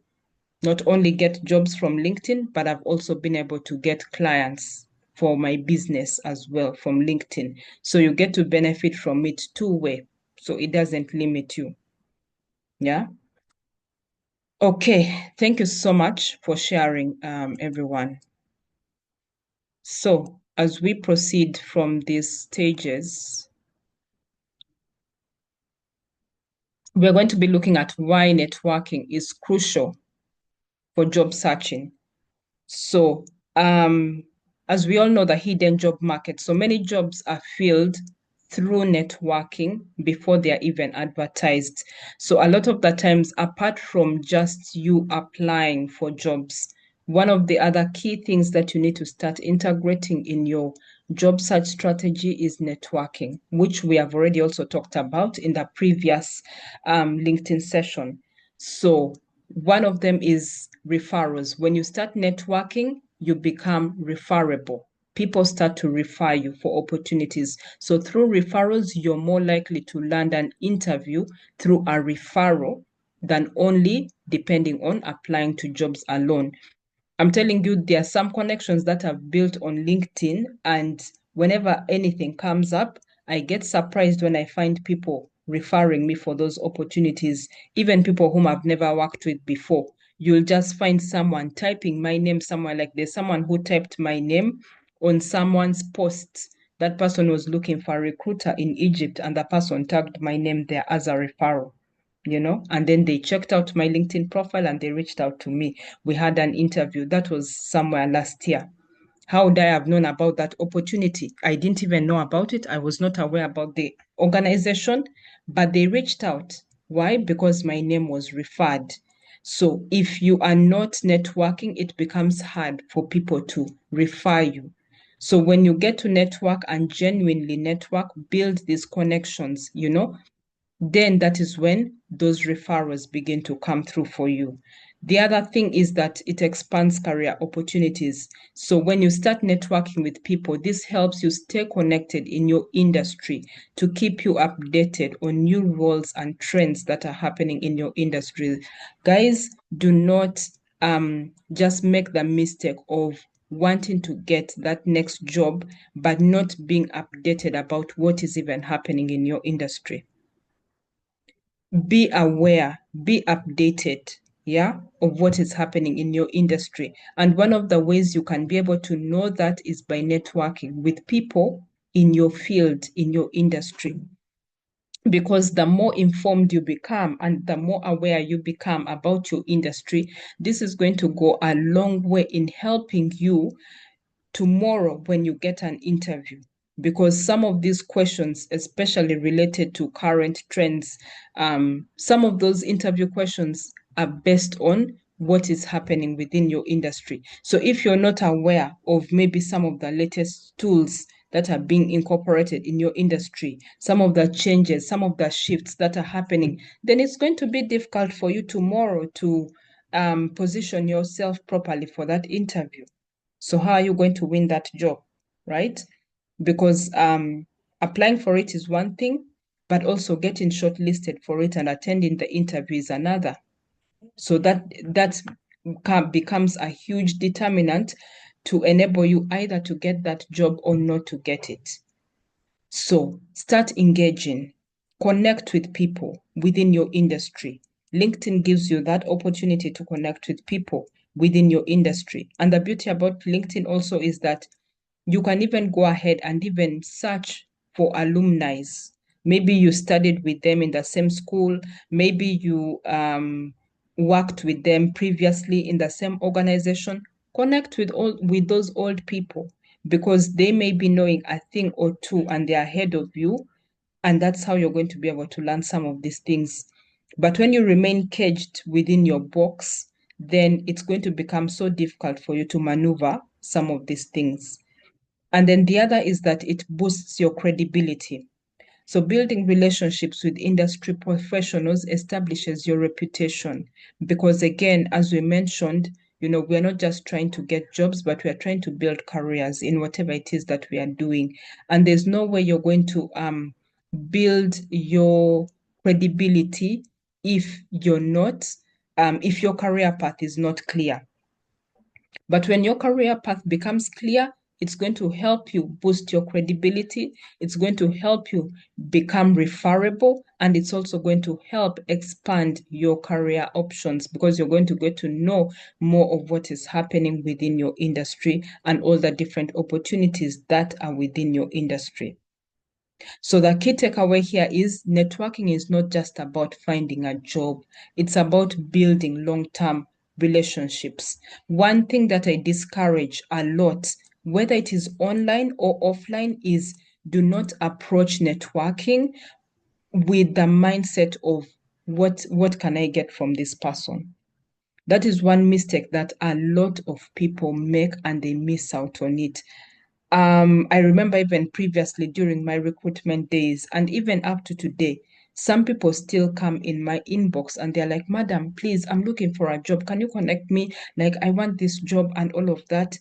S1: not only get jobs from LinkedIn, but I've also been able to get clients for my business as well from LinkedIn. So you get to benefit from it two-way. So it doesn't limit you. Yeah. Okay. Thank you so much for sharing, everyone. So as we proceed from these stages, we're going to be looking at why networking is crucial for job searching. So, as we all know, the hidden job market, so many jobs are filled through networking before they are even advertised. So a lot of the times, apart from just you applying for jobs, one of the other key things that you need to start integrating in your job search strategy is networking, which we have already also talked about in the previous LinkedIn session. So one of them is referrals. When you start networking, you become referable. People start to refer you for opportunities. So through referrals, you're more likely to land an interview through a referral than only depending on applying to jobs alone. I'm telling you, there are some connections that I've built on LinkedIn, and whenever anything comes up, I get surprised when I find people referring me for those opportunities, even people whom I've never worked with before. You'll just find someone typing my name somewhere, like there's someone who typed my name on someone's post. That person was looking for a recruiter in Egypt, and the person tagged my name there as a referral. And then they checked out my LinkedIn profile and they reached out to me. We had an interview. That was somewhere last year. How would I have known about that opportunity? I didn't even know about it. I was not aware about the organization, but they reached out. Why? Because my name was referred. So if you are not networking, it becomes hard for people to refer you. So when you get to network and genuinely network, build these connections, then that is when those referrals begin to come through for you. The other thing is that it expands career opportunities. So when you start networking with people, this helps you stay connected in your industry to keep you updated on new roles and trends that are happening in your industry. Guys, do not just make the mistake of wanting to get that next job, but not being updated about what is even happening in your industry. Be aware, be updated, of what is happening in your industry. And one of the ways you can be able to know that is by networking with people in your field, in your industry. Because the more informed you become and the more aware you become about your industry, this is going to go a long way in helping you tomorrow when you get an interview, because some of these questions, especially related to current trends, some of those interview questions are based on what is happening within your industry. So if you're not aware of maybe some of the latest tools that are being incorporated in your industry, some of the changes, some of the shifts that are happening, then it's going to be difficult for you tomorrow to position yourself properly for that interview. So how are you going to win that job, right? Because applying for it is one thing, but also getting shortlisted for it and attending the interview is another. So that becomes a huge determinant to enable you either to get that job or not to get it. So start engaging, connect with people within your industry. LinkedIn gives you that opportunity to connect with people within your industry. And the beauty about LinkedIn also is that you can even go ahead and even search for alumni. Maybe you studied with them in the same school. Maybe you worked with them previously in the same organization. Connect with those old people, because they may be knowing a thing or two and they're ahead of you. And that's how you're going to be able to learn some of these things. But when you remain caged within your box, then it's going to become so difficult for you to maneuver some of these things. And then the other is that it boosts your credibility. So building relationships with industry professionals establishes your reputation, because again, as we mentioned, we're not just trying to get jobs, but we are trying to build careers in whatever it is that we are doing. And there's no way you're going to build your credibility if you're not, if your career path is not clear. But when your career path becomes clear, it's going to help you boost your credibility. It's going to help you become referable, and it's also going to help expand your career options, because you're going to get to know more of what is happening within your industry and all the different opportunities that are within your industry. So the key takeaway here is networking is not just about finding a job. It's about building long-term relationships. One thing that I discourage a lot, whether it is online or offline, is do not approach networking with the mindset of what can I get from this person. That is one mistake that a lot of people make, and they miss out on it. I remember even previously during my recruitment days, and even up to today, some people still come in my inbox and they're like, Madam, please, I'm looking for a job. Can you connect me? Like, I want this job and all of that.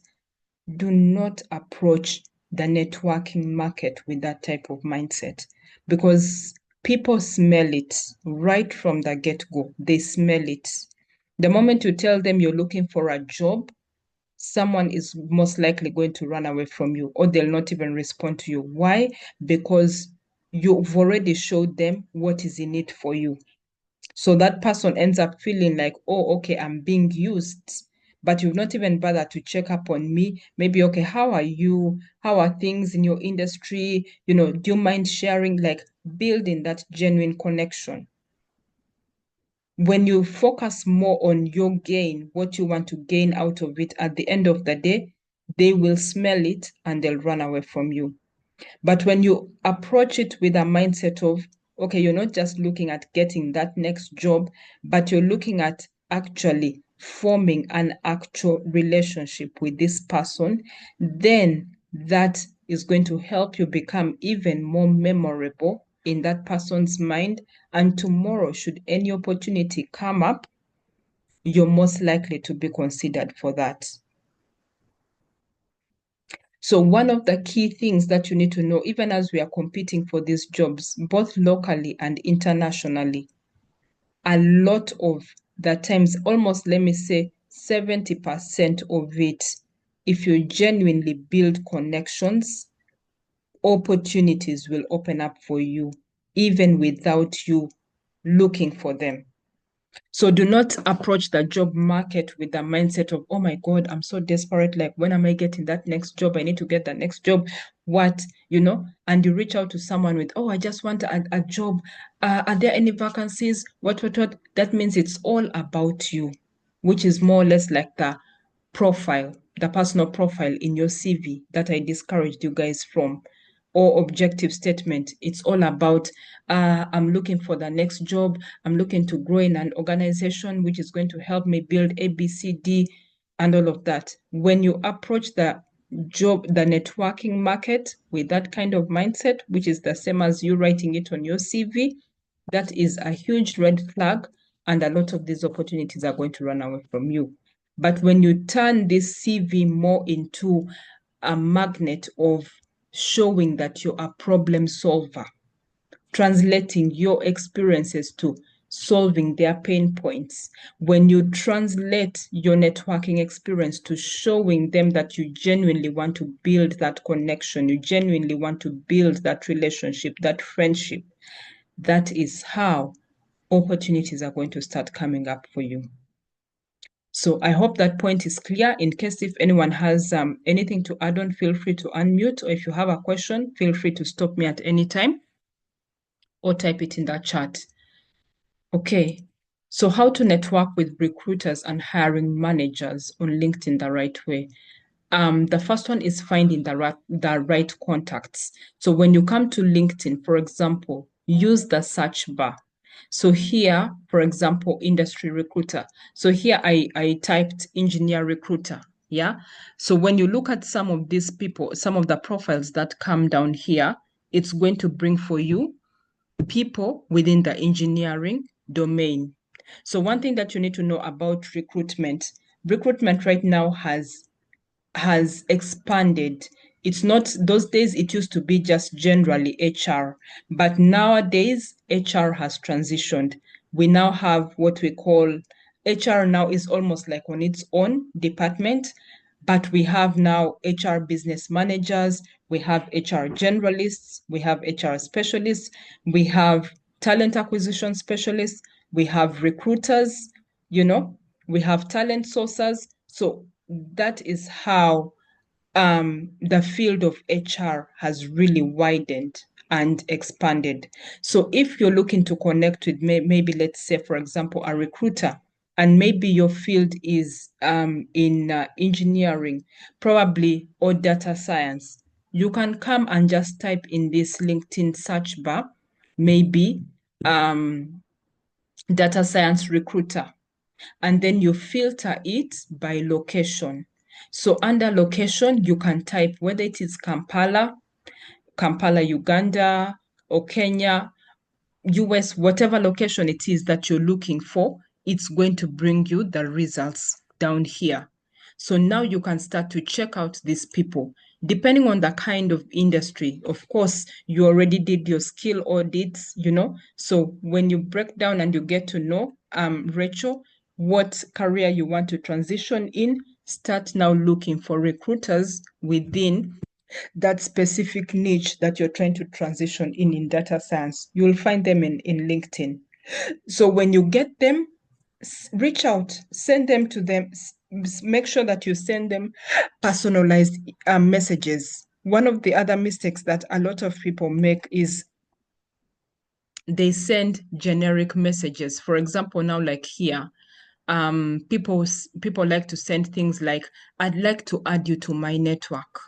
S1: Do not approach the networking market with that type of mindset, because people smell it right from the get-go. They smell it. The moment you tell them you're looking for a job, someone is most likely going to run away from you, or they'll not even respond to you. Why? Because you've already showed them what is in it for you. So that person ends up feeling like, oh, okay, I'm being used, but you've not even bothered to check up on me. Maybe, okay, how are you? How are things in your industry? Do you mind sharing, like building that genuine connection? When you focus more on your gain, what you want to gain out of it, at the end of the day, they will smell it and they'll run away from you. But when you approach it with a mindset of, okay, you're not just looking at getting that next job, but you're looking at actually forming an actual relationship with this person, then that is going to help you become even more memorable in that person's mind. And tomorrow, should any opportunity come up, you're most likely to be considered for that. So one of the key things that you need to know, even as we are competing for these jobs, both locally and internationally, a lot of the times, almost, let me say, 70% of it, if you genuinely build connections, opportunities will open up for you, even without you looking for them. So do not approach the job market with the mindset of, oh my God, I'm so desperate. Like, when am I getting that next job? I need to get the next job. What, and you reach out to someone with, oh, I just want a job. Are there any vacancies? What? That means it's all about you, which is more or less like the profile, the personal profile in your CV that I discouraged you guys from, or objective statement. It's all about, I'm looking for the next job. I'm looking to grow in an organization which is going to help me build A, B, C, D, and all of that. When you approach the networking market with that kind of mindset, which is the same as you writing it on your CV, that is a huge red flag, and a lot of these opportunities are going to run away from you. But when you turn this CV more into a magnet of showing that you're a problem solver, translating your experiences to solving their pain points, when you translate your networking experience to showing them that you genuinely want to build that connection, you genuinely want to build that relationship, that friendship, that is how opportunities are going to start coming up for you. So I hope that point is clear. In case if anyone has anything to add on, feel free to unmute, or if you have a question, feel free to stop me at any time or type it in the chat. Okay, so how to network with recruiters and hiring managers on LinkedIn the right way. The first one is finding the right contacts. So when you come to LinkedIn, for example, use the search bar. So here, for example, industry recruiter. So here I typed engineer recruiter. Yeah. So when you look at some of these people, some of the profiles that come down here, it's going to bring for you people within the engineering domain. So one thing that you need to know about recruitment right now has expanded. It's not, those days it used to be just generally HR, but nowadays HR has transitioned. We now have what we call, HR now is almost like on its own department, but we have now HR business managers, we have HR generalists, we have HR specialists, we have talent acquisition specialists, we have recruiters, we have talent sourcers. So that is how the field of HR has really widened and expanded. So if you're looking to connect with maybe, let's say, for example, a recruiter, and maybe your field is in engineering, probably, or data science, you can come and just type in this LinkedIn search bar, maybe data science recruiter, and then you filter it by location. So under location, you can type whether it is Kampala, Uganda, or Kenya, US, whatever location it is that you're looking for, it's going to bring you the results down here. So now you can start to check out these people. Depending on the kind of industry, of course, you already did your skill audits, So when you break down and you get to know, Rachel, what career you want to transition in, start now looking for recruiters within that specific niche that you're trying to transition in data science. You'll find them in LinkedIn. So when you get them, reach out, send them to them, make sure that you send them personalized messages. One of the other mistakes that a lot of people make is they send generic messages. For example, now like here, people like to send things like, I'd like to add you to my network,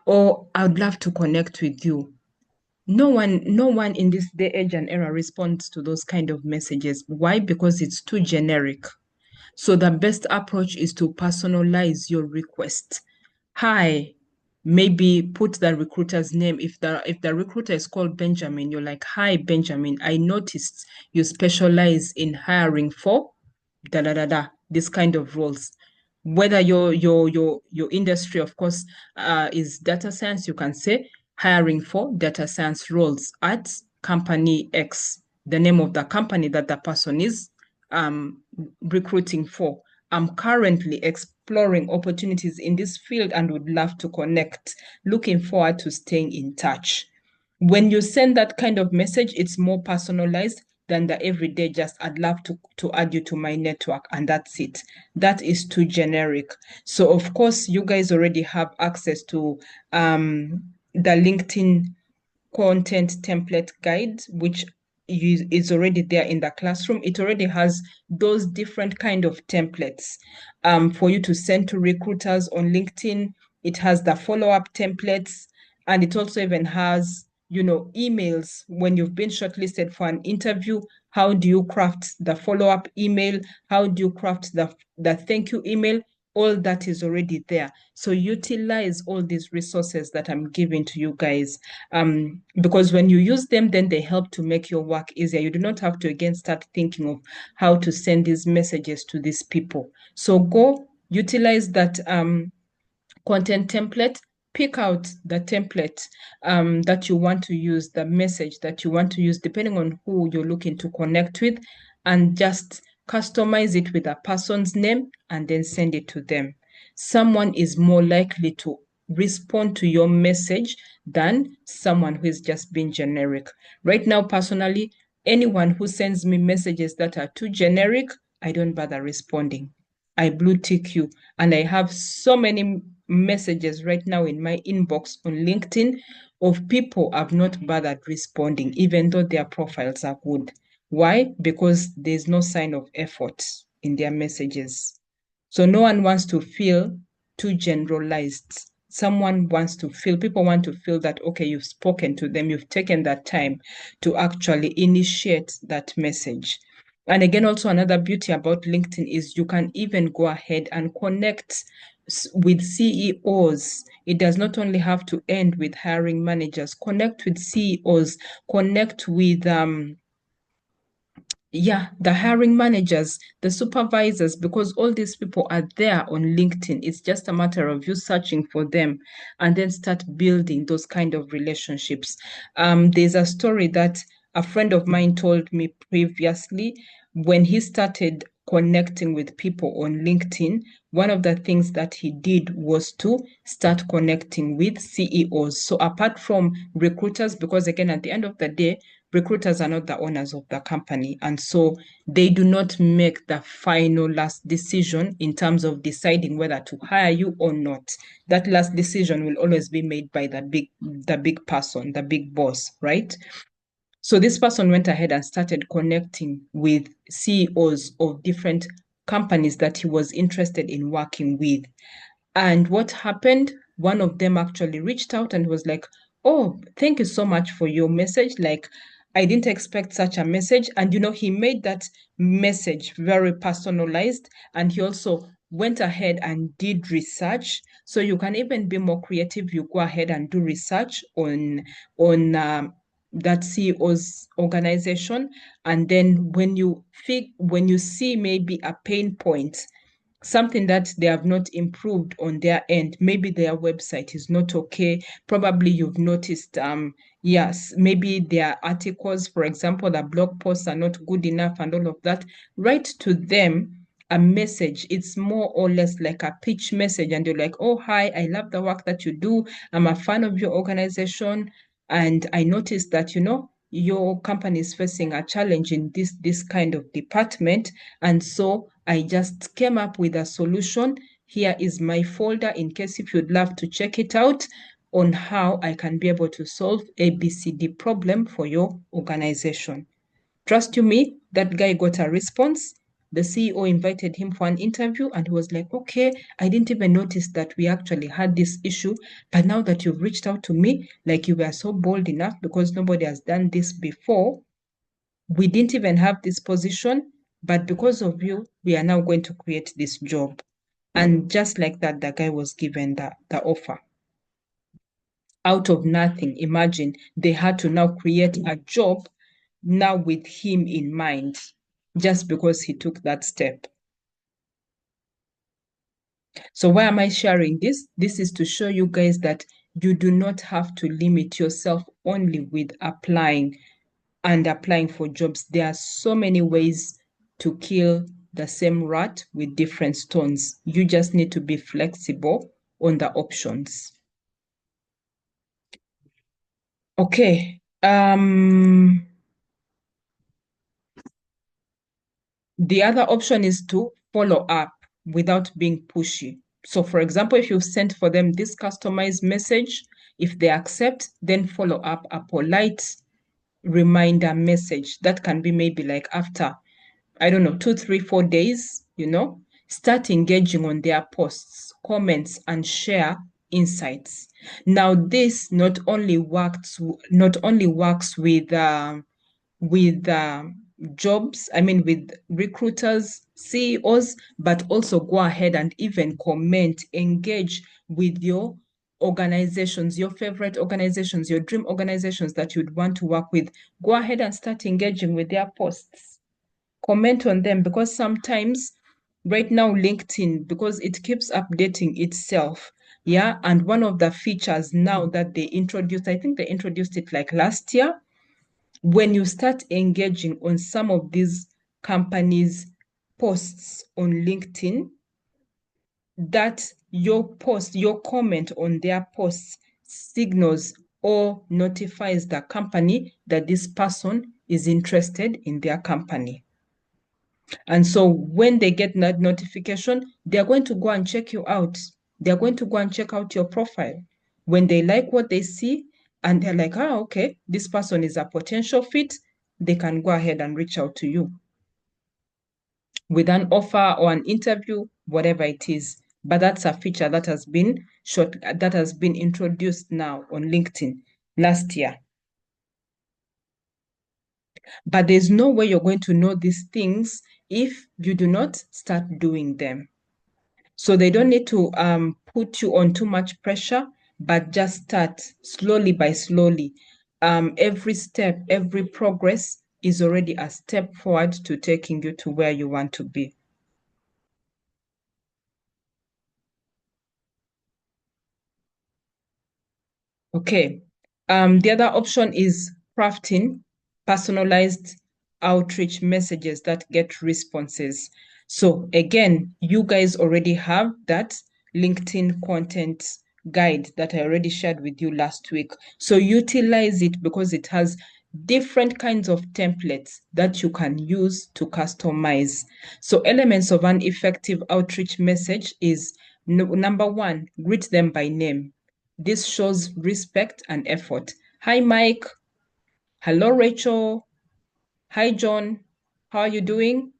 S1: or I'd love to connect with you. No one in this day, age, and era responds to those kind of messages. Why? Because it's too generic. So the best approach is to personalize your request. Hi, maybe put the recruiter's name. If the recruiter is called Benjamin, you're like, hi, Benjamin, I noticed you specialize in hiring for this kind of roles. Whether your industry, of course, is data science, you can say hiring for data science roles at company X, the name of the company that the person is recruiting for. I'm currently exploring opportunities in this field and would love to connect. Looking forward to staying in touch. When you send that kind of message, it's more personalized than the everyday just, I'd love to add you to my network, and that's it. That is too generic. So of course, you guys already have access to the LinkedIn content template guide, which is already there in the classroom. It already has those different kind of templates for you to send to recruiters on LinkedIn. It has the follow-up templates, and it also even has, emails when you've been shortlisted for an interview. How do you craft the follow-up email? How do you craft the thank you email? All that is already there. So utilize all these resources that I'm giving to you guys, because when you use them, then they help to make your work easier. You do not have to again start thinking of how to send these messages to these people. So go utilize that content template, pick out the template that you want to use, the message that you want to use, depending on who you're looking to connect with, and just customize it with a person's name and then send it to them. Someone is more likely to respond to your message than someone who is just being generic. Right now, personally, anyone who sends me messages that are too generic, I don't bother responding. I blue tick you. And I have so many messages right now in my inbox on LinkedIn of people I've not bothered responding, even though their profiles are good. Why? Because there's no sign of effort in their messages. So no one wants to feel too generalized. People want to feel that, okay, you've spoken to them, you've taken that time to actually initiate that message. And again, also another beauty about LinkedIn is you can even go ahead and connect with CEOs. It does not only have to end with hiring managers. Connect with CEOs, connect with the hiring managers, the supervisors, because all these people are there on LinkedIn. It's just a matter of you searching for them and then start building those kind of relationships. There's a story that a friend of mine told me previously. When he started connecting with people on LinkedIn, one of the things that he did was to start connecting with CEOs. So apart from recruiters, because again, at the end of the day, recruiters are not the owners of the company. And so they do not make the final last decision in terms of deciding whether to hire you or not. That last decision will always be made by the big person, the big boss, right? So this person went ahead and started connecting with CEOs of different companies that he was interested in working with. And what happened? One of them actually reached out and was like, "Oh, thank you so much for your message. Like, I didn't expect such a message." And, he made that message very personalized. And he also went ahead and did research. So you can even be more creative. You go ahead and do research on that CEO's organization. And then when you see maybe a pain point, something that they have not improved on their end, maybe their website is not okay, probably you've noticed, yes, maybe their articles, for example, the blog posts are not good enough and all of that, write to them a message. It's more or less like a pitch message, and you're like, "Oh, hi, I love the work that you do. I'm a fan of your organization, and I noticed that your company is facing a challenge in this kind of department, and so I just came up with a solution. Here is my folder in case if you'd love to check it out on how I can be able to solve ABCD problem for your organization." Trust you me, that guy got a response. The CEO invited him for an interview, and he was like, "Okay, I didn't even notice that we actually had this issue. But now that you've reached out to me, like you were so bold enough because nobody has done this before, we didn't even have this position, but because of you, we are now going to create this job." And just like that, the guy was given the offer. Out of nothing, imagine, they had to now create a job now with him in mind, just because he took that step. So why am I sharing this? This is to show you guys that you do not have to limit yourself only with applying for jobs. There are so many ways to kill the same rat with different stones. You just need to be flexible on the options. Okay. The other option is to follow up without being pushy. So for example, if you've sent for them this customized message, if they accept, then follow up a polite reminder message. That can be maybe like after, I don't know, 2, 3, 4 days, start engaging on their posts, comments, and share insights. Now, this not only works with jobs, I mean, with recruiters, CEOs, but also go ahead and even comment, engage with your organizations, your favorite organizations, your dream organizations that you'd want to work with. Go ahead and start engaging with their posts. Comment on them, because sometimes right now LinkedIn, because it keeps updating itself. Yeah. And one of the features now that they introduced, I think they introduced it like last year, when you start engaging on some of these companies' posts on LinkedIn, that your post, your comment on their posts signals or notifies the company that this person is interested in their company. And so when they get that notification, they're going to go and check you out. They're going to go and check out your profile. When they like what they see and they're like, "Oh, okay, this person is a potential fit," they can go ahead and reach out to you with an offer or an interview, whatever it is. But that's a feature that has been introduced now on LinkedIn last year. But there's no way you're going to know these things if you do not start doing them. So they don't need to put you on too much pressure, but just start slowly by slowly. Every step, every progress is already a step forward to taking you to where you want to be. Okay. The other option is crafting personalized outreach messages that get responses. So again, you guys already have that LinkedIn content guide that I already shared with you last week. So utilize it, because it has different kinds of templates that you can use to customize. So elements of an effective outreach message is number one, greet them by name. This shows respect and effort. "Hi, Mike." "Hello, Rachel." "Hi, John. How are you doing?"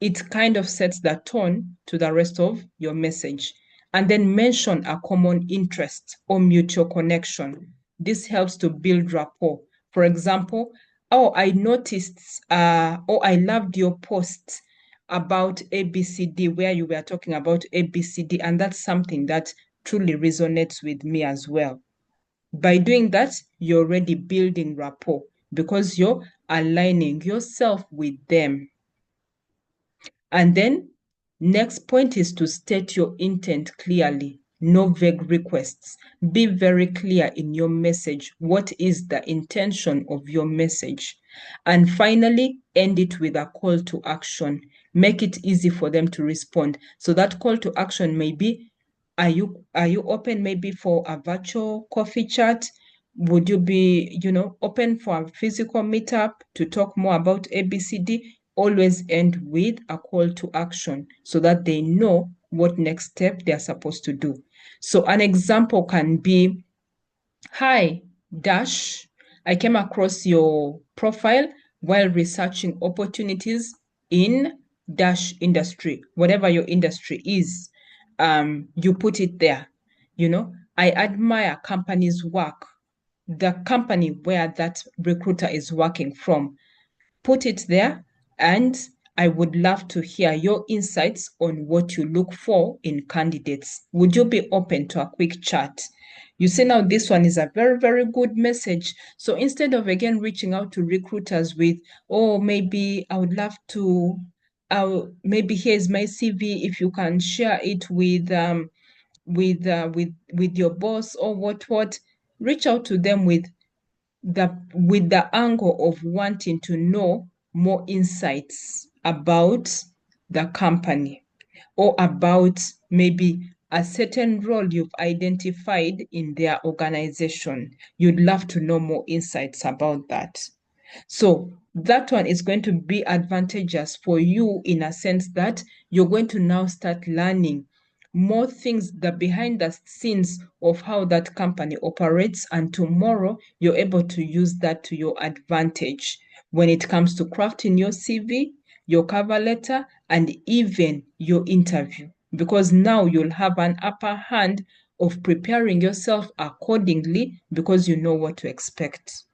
S1: it kind of sets the tone to the rest of your message. And then mention a common interest or mutual connection. This helps to build rapport. For example, oh, I noticed, or I loved your post about ABCD, where you were talking about ABCD, and that's something that truly resonates with me as well. By doing that, you're already building rapport because you're aligning yourself with them. And then next point is to state your intent clearly. No vague requests. Be very clear in your message. What is the intention of your message? And finally, end it with a call to action. Make it easy for them to respond. So that call to action may be, are you open maybe for a virtual coffee chat? Would you be, open for a physical meetup to talk more about ABCD? Always end with a call to action so that they know what next step they are supposed to do. So an example can be, hi, Dash, I came across your profile while researching opportunities in Dash industry, whatever your industry is, you put it there. I admire companies' work, the company where that recruiter is working from. Put it there, and I would love to hear your insights on what you look for in candidates. Would you be open to a quick chat? You see, now this one is a very, very good message. So instead of again reaching out to recruiters with, oh, maybe I would love to, maybe here's my CV, if you can share it with your boss or what, reach out to them with the angle of wanting to know more insights about the company or about maybe a certain role you've identified in their organization. You'd love to know more insights about that. So that one is going to be advantageous for you in a sense that you're going to now start learning more things, the behind the scenes of how that company operates, and tomorrow you're able to use that to your advantage when it comes to crafting your CV, your cover letter, and even your interview, because now you'll have an upper hand of preparing yourself accordingly because you know what to expect.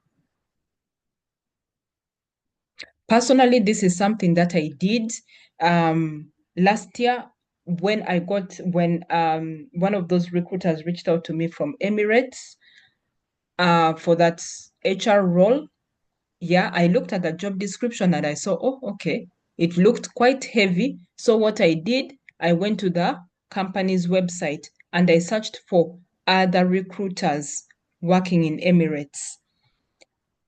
S1: Personally, this is something that I did last year when one of those recruiters reached out to me from Emirates for that HR role. Yeah, I looked at the job description and I saw, oh, okay, it looked quite heavy. So what I did, I went to the company's website and I searched for other recruiters working in Emirates,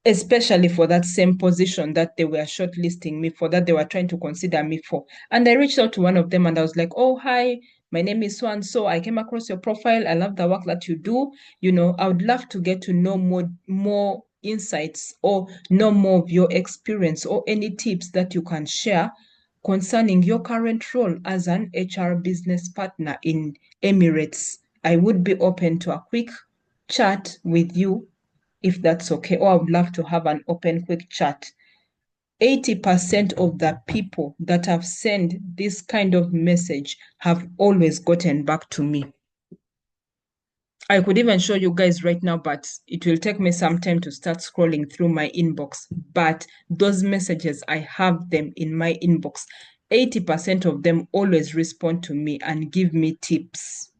S1: especially for that same position that they were shortlisting me for, that they were trying to consider me for. And I reached out to one of them and I was like, oh, hi, my name is so and so. I came across your profile. I love the work that you do. I would love to get to know more insights or know more of your experience or any tips that you can share concerning your current role as an HR business partner in Emirates. I would be open to a quick chat with you if that's okay, or I would love to have an open quick chat. 80% of the people that have sent this kind of message have always gotten back to me. I could even show you guys right now, but it will take me some time to start scrolling through my inbox. But those messages, I have them in my inbox. 80% of them always respond to me and give me tips.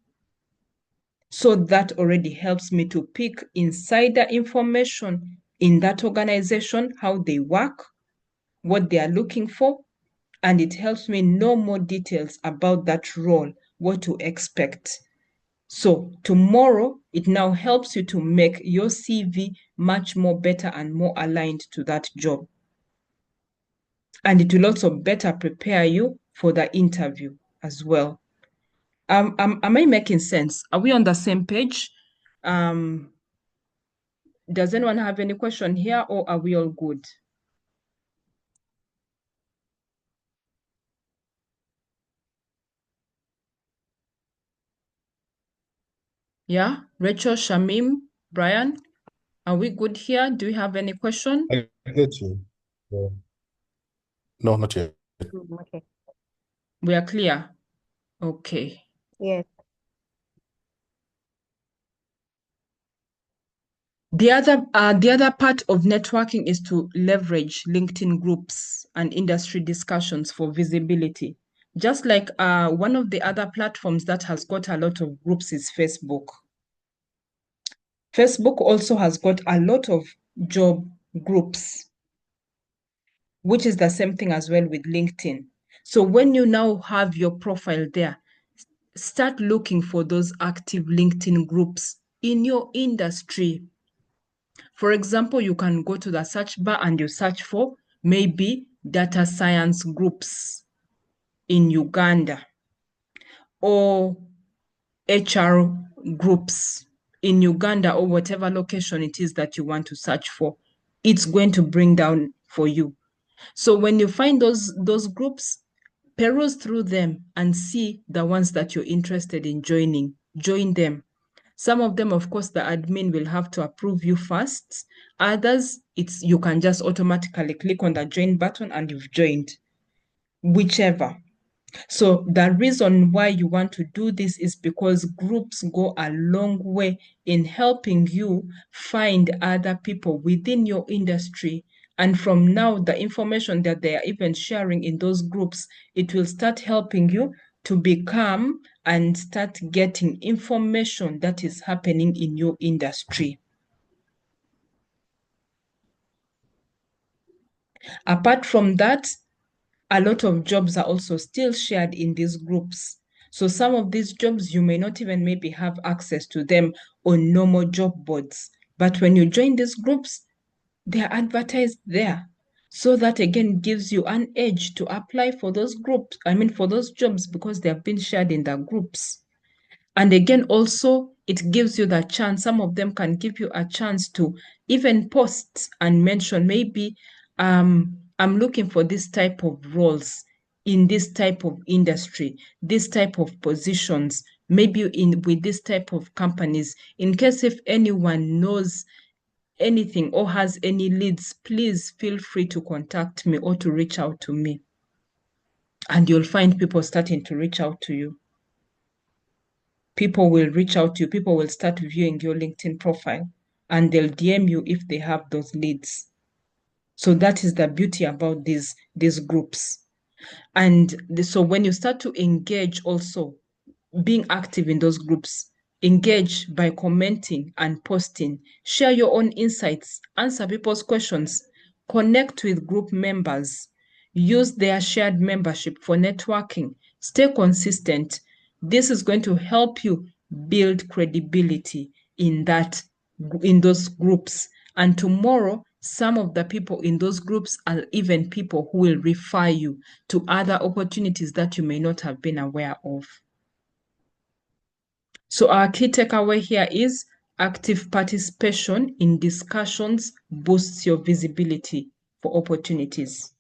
S1: So that already helps me to pick insider information in that organization, how they work, what they are looking for, and it helps me know more details about that role, what to expect. So tomorrow, it now helps you to make your CV much more better and more aligned to that job. And it will also better prepare you for the interview as well. Am I making sense? Are we on the same page? Does anyone have any question here, or are we all good? Yeah, Rachel, Shamim, Brian, are we good here? Do you have any question?
S4: I get you. Yeah. No, not yet.
S2: Okay.
S1: We are clear? Okay.
S2: Yes.
S1: The other part of networking is to leverage LinkedIn groups and industry discussions for visibility. Just like one of the other platforms that has got a lot of groups is Facebook. Facebook also has got a lot of job groups, which is the same thing as well with LinkedIn. So when you now have your profile there, start looking for those active LinkedIn groups in your industry. For example, you can go to the search bar and you search for maybe data science groups in Uganda or HR groups in Uganda or whatever location it is that you want to search for. It's going to bring down for you. So when you find those groups, peruse through them and see the ones that you're interested in joining. Join them. Some of them, of course, the admin will have to approve you first. Others, you can just automatically click on the join button and you've joined, whichever. So the reason why you want to do this is because groups go a long way in helping you find other people within your industry. And from now, the information that they are even sharing in those groups, it will start helping you to become and start getting information that is happening in your industry. Apart from that, a lot of jobs are also still shared in these groups. So some of these jobs, you may not even maybe have access to them on normal job boards. But when you join these groups, they are advertised there. So that again gives you an edge to apply for those groups, for those jobs, because they have been shared in the groups. And again, also, it gives you the chance, some of them can give you a chance to even post and mention maybe, I'm looking for this type of roles in this type of industry, this type of positions, maybe with this type of companies. In case if anyone knows anything or has any leads, please feel free to contact me or to reach out to me. And you'll find people starting to reach out to you. People will reach out to you. People will start viewing your LinkedIn profile and they'll DM you if they have those leads. So that is the beauty about these groups. And so when you start to engage also, being active in those groups, engage by commenting and posting, share your own insights, answer people's questions, connect with group members, use their shared membership for networking, stay consistent. This is going to help you build credibility in those groups. And tomorrow, some of the people in those groups are even people who will refer you to other opportunities that you may not have been aware of. So our key takeaway here is active participation in discussions boosts your visibility for opportunities.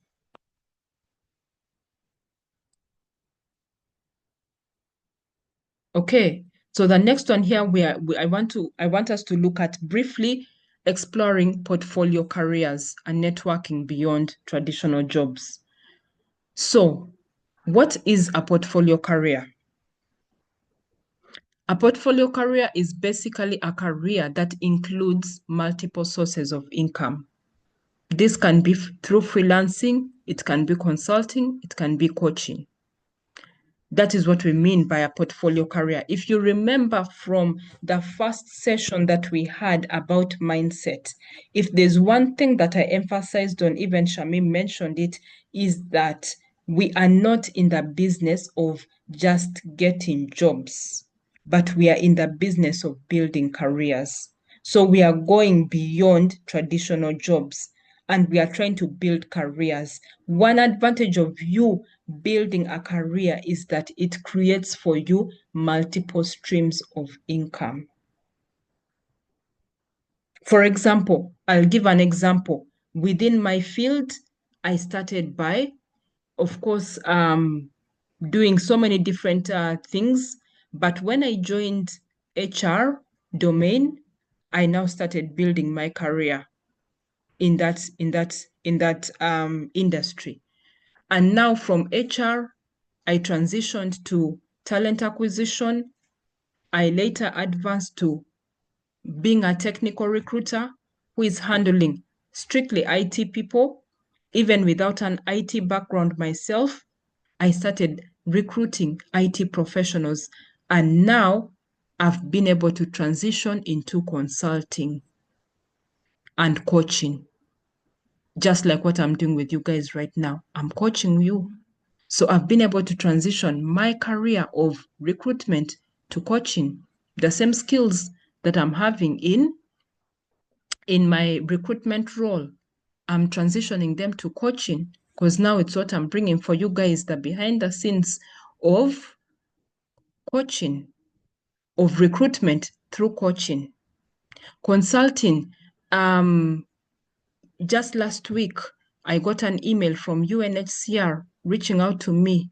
S1: Okay, so the next one here, I want us to look at briefly exploring portfolio careers and networking beyond traditional jobs. So, what is a portfolio career? A portfolio career is basically a career that includes multiple sources of income. This can be through freelancing, it can be consulting, it can be coaching. That is what we mean by a portfolio career. If you remember from the first session that we had about mindset, if there's one thing that I emphasized on, even Shamim mentioned it, is that we are not in the business of just getting jobs, but we are in the business of building careers. So we are going beyond traditional jobs and we are trying to build careers. One advantage of you building a career is that it creates for you multiple streams of income. For example, I'll give an example. Within my field, I started by, of course, doing so many different things. But when I joined HR domain, I now started building my career in that industry. And now from HR I transitioned to talent acquisition. I later advanced to being a technical recruiter who is handling strictly IT people. Even without an IT background myself, I started recruiting IT professionals, and now I've been able to transition into consulting and coaching, just like what I'm doing with you guys right now. I'm coaching you. So I've been able to transition my career of recruitment to coaching. The same skills that I'm having in my recruitment role, I'm transitioning them to coaching, because now it's what I'm bringing for you guys, the behind the scenes of coaching, of recruitment through coaching. Consulting, just last week, I got an email from UNHCR reaching out to me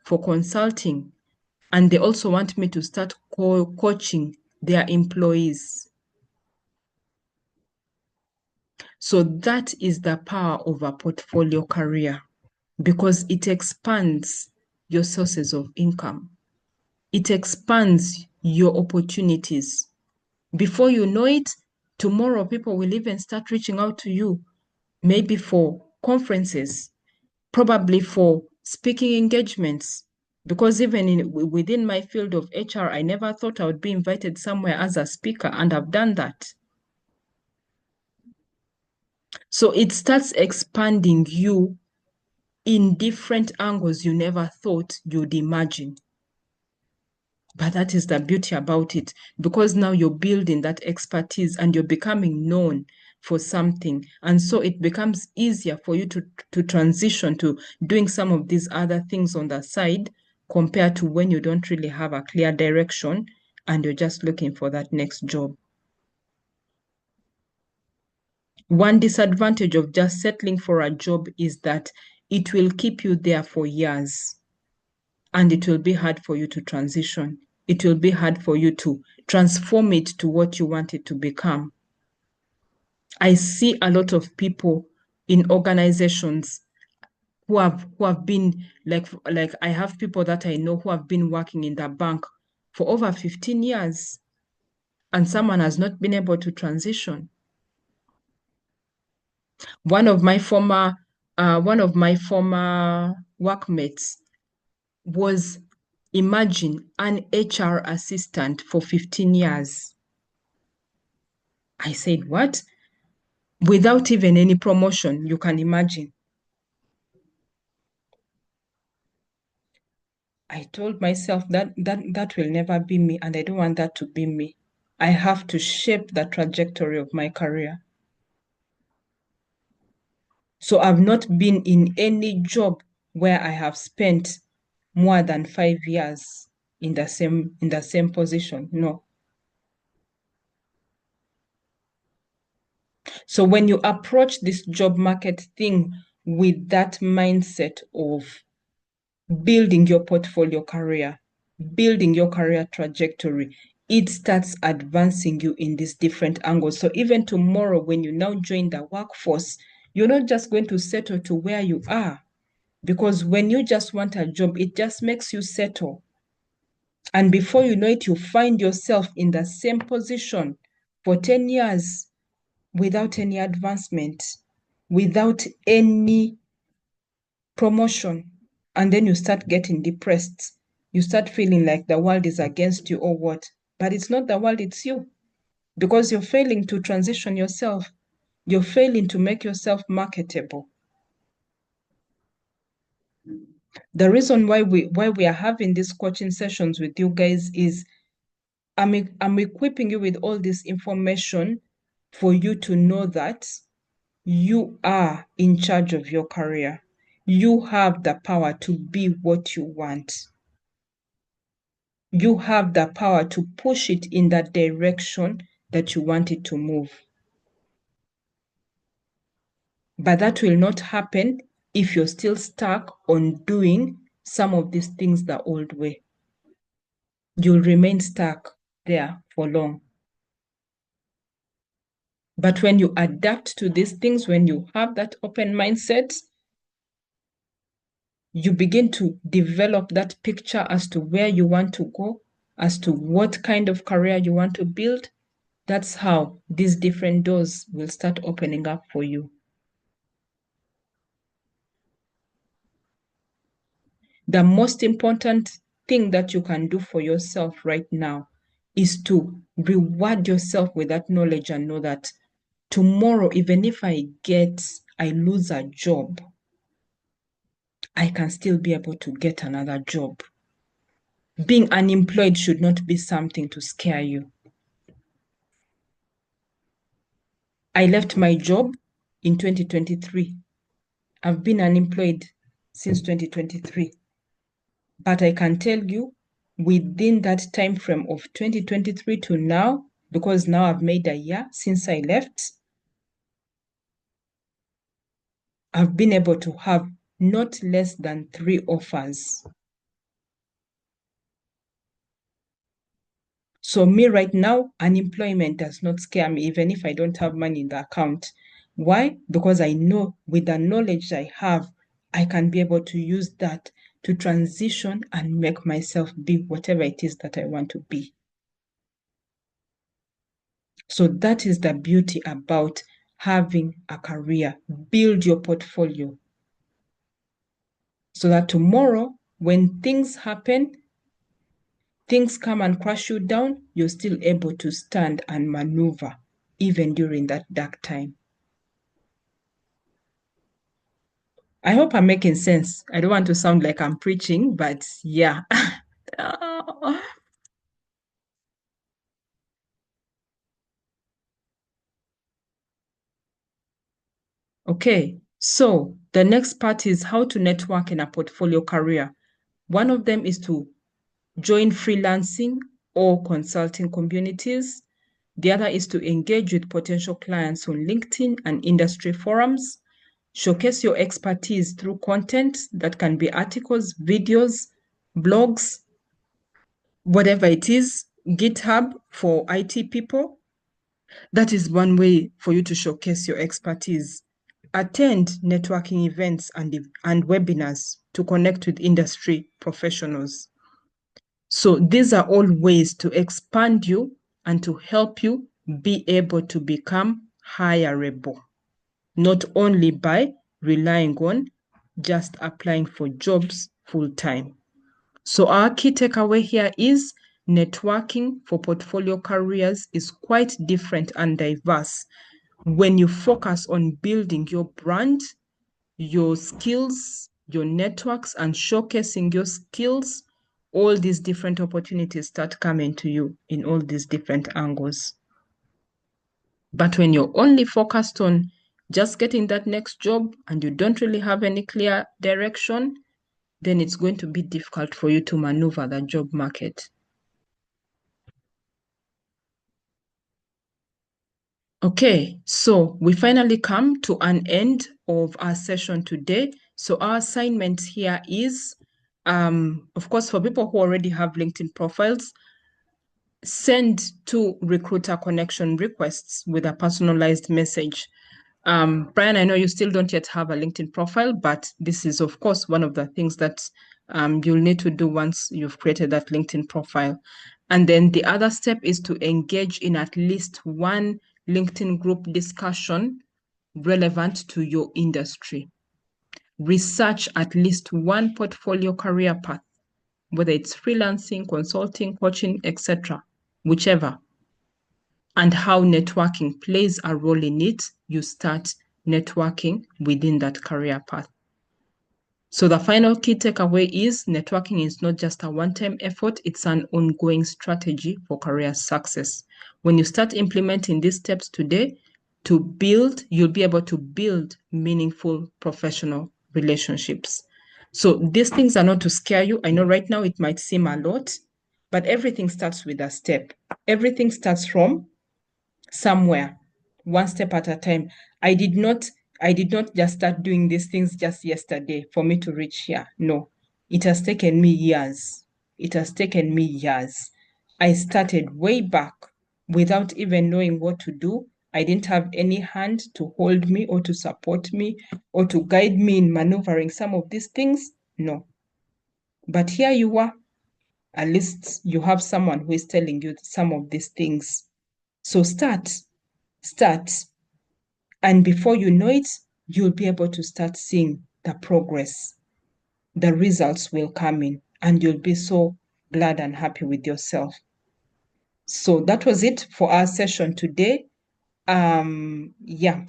S1: for consulting, and they also want me to start coaching their employees. So that is the power of a portfolio career, because it expands your sources of income. It expands your opportunities. Before you know it, tomorrow people will even start reaching out to you, maybe for conferences, probably for speaking engagements. Because even within my field of HR, I never thought I would be invited somewhere as a speaker, and I've done that. So it starts expanding you in different angles you never thought you'd imagine. But that is the beauty about it, because now you're building that expertise and you're becoming known for something. And so it becomes easier for you to transition to doing some of these other things on the side, compared to when you don't really have a clear direction and you're just looking for that next job. One disadvantage of just settling for a job is that it will keep you there for years, and it will be hard for you to transition. It will be hard for you to transform it to what you want it to become. I see a lot of people in organizations who have been like I have people that I know who have been working in the bank for over 15 years, and someone has not been able to transition. One of my former workmates was, imagine, an HR assistant for 15 years. I said, what? Without even any promotion, you can imagine. I told myself that will never be me, and I don't want that to be me. I have to shape the trajectory of my career. So I've not been in any job where I have spent more than 5 years in the same position. No. So when you approach this job market thing with that mindset of building your portfolio career, building your career trajectory, it starts advancing you in these different angles. So even tomorrow, when you now join the workforce, you're not just going to settle to where you are, because when you just want a job, it just makes you settle. And before you know it, you find yourself in the same position for 10 years without any advancement, without any promotion. And then you start getting depressed. You start feeling like the world is against you or what. But it's not the world, it's you. Because you're failing to transition yourself. You're failing to make yourself marketable. The reason why we are having these coaching sessions with you guys is I'm equipping you with all this information for you to know that you are in charge of your career. You have the power to be what you want. You have the power to push it in that direction that you want it to move. But that will not happen if you're still stuck on doing some of these things the old way. You'll remain stuck there for long. But when you adapt to these things, when you have that open mindset, you begin to develop that picture as to where you want to go, as to what kind of career you want to build. That's how these different doors will start opening up for you. The most important thing that you can do for yourself right now is to reward yourself with that knowledge and know that tomorrow, even if I lose a job, I can still be able to get another job. Being unemployed should not be something to scare you. I left my job in 2023. I've been unemployed since 2023. But I can tell you, within that time frame of 2023 to now, because now I've made a year since I left, I've been able to have not less than 3 offers. So me right now, unemployment does not scare me, even if I don't have money in the account. Why? Because I know with the knowledge I have, I can be able to use that to transition and make myself be whatever it is that I want to be. So that is the beauty about having a career. Build your portfolio so that tomorrow, when things happen, things come and crush you down, you're still able to stand and maneuver even during that dark time. I hope I'm making sense. I don't want to sound like I'm preaching, but yeah. Okay, so the next part is how to network in a portfolio career. One of them is to join freelancing or consulting communities. The other is to engage with potential clients on LinkedIn and industry forums. Showcase your expertise through content that can be articles, videos, blogs, whatever it is, GitHub for IT people. That is one way for you to showcase your expertise. Attend networking events and webinars to connect with industry professionals. So these are all ways to expand you and to help you be able to become hireable, not only by relying on just applying for jobs full time. So our key takeaway here is networking for portfolio careers is quite different and diverse when you focus on building your brand, your skills, your networks, and showcasing your skills. All these different opportunities start coming to you in all these different angles. But when you're only focused on just getting that next job and you don't really have any clear direction, then it's going to be difficult for you to maneuver the job market. Okay, so we finally come to an end of our session today. So our assignment here is, of course, for people who already have LinkedIn profiles, send 2 recruiter connection requests with a personalized message. Brian, I know you still don't yet have a LinkedIn profile, but this is, of course, one of the things that you'll need to do once you've created that LinkedIn profile. And then the other step is to engage in at least one LinkedIn group discussion relevant to your industry. Research at least one portfolio career path, whether it's freelancing, consulting, coaching, etc., whichever, and how networking plays a role in it. You start networking within that career path. So the final key takeaway is networking is not just a one-time effort, it's an ongoing strategy for career success. When you start implementing these steps today to build, you'll be able to build meaningful professional relationships. So these things are not to scare you. I know right now it might seem a lot, but everything starts with a step. Everything starts from somewhere, one step at a time. I did not just start doing these things just yesterday for me to reach here. No, it has taken me years. It has taken me years. I started way back without even knowing what to do. I didn't have any hand to hold me or to support me or to guide me in maneuvering some of these things. No. But here you are. At least you have someone who is telling you some of these things. So start. And before you know it, you'll be able to start seeing the progress. The results will come in, and you'll be so glad and happy with yourself. So that was it for our session today. Yeah.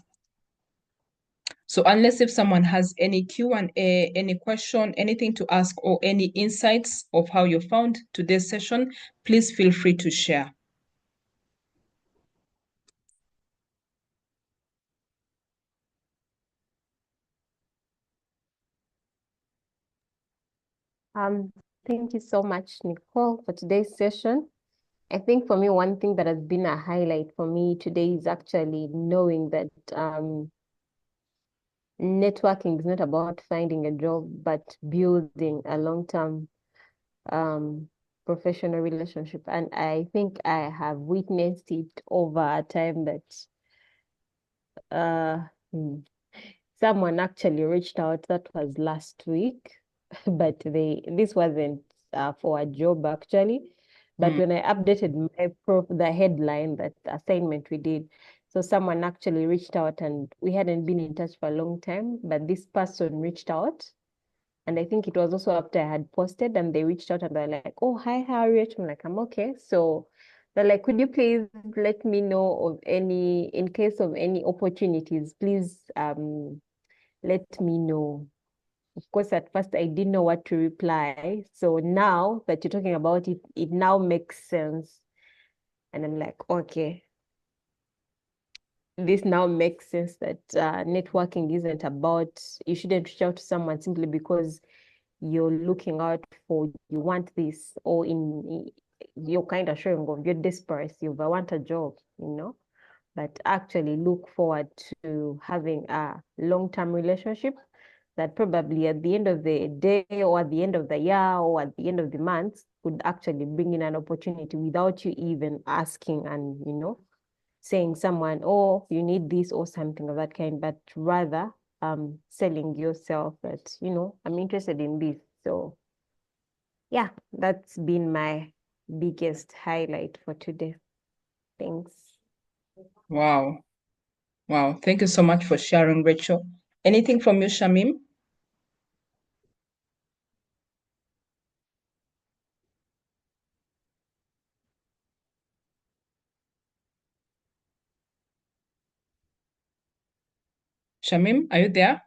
S1: So unless if someone has any Q&A, any question, anything to ask, or any insights of how you found today's session, please feel free to share.
S2: Thank you so much, Nicole, for today's session. I think for me, one thing that has been a highlight for me today is actually knowing that networking is not about finding a job, but building a long-term professional relationship. And I think I have witnessed it over a time that someone actually reached out. That was last week, but this wasn't for a job actually. But when I updated the headline, that assignment we did, so someone actually reached out, and we hadn't been in touch for a long time, but this person reached out. And I think it was also after I had posted, and they reached out and they're like, "Oh, hi, Harriet." I'm like, "I'm okay." So they're like, "Could you please let me know of in case of any opportunities, please let me know." Of course, at first I didn't know what to reply. So now that you're talking about it, it now makes sense. And I'm like, okay, this now makes sense that networking isn't about, you shouldn't reach out to someone simply because you're looking out for, you want this, or you're kind of showing of you're desperate, you want a job, but actually look forward to having a long-term relationship that probably at the end of the day, or at the end of the year, or at the end of the month could actually bring in an opportunity without you even asking and, saying someone, "Oh, you need this," or something of that kind, but rather selling yourself that, I'm interested in this. So yeah, that's been my biggest highlight for today. Thanks.
S1: Wow. Thank you so much for sharing, Rachel. Anything from you, Shamim? Shamim, are you there?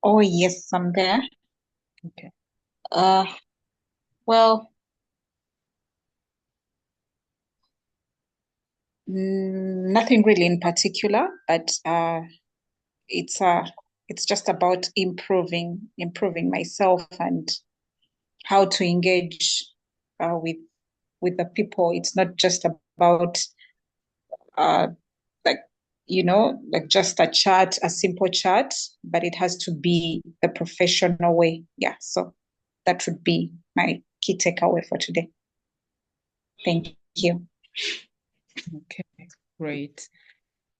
S3: Oh, yes, I'm there.
S1: Okay.
S3: Well, nothing really in particular, but it's just about improving myself and how to engage with the people. It's not just about like like just a simple chat, but it has to be the professional way. Yeah, so that would be my key takeaway for today. Thank you.
S1: Okay, great.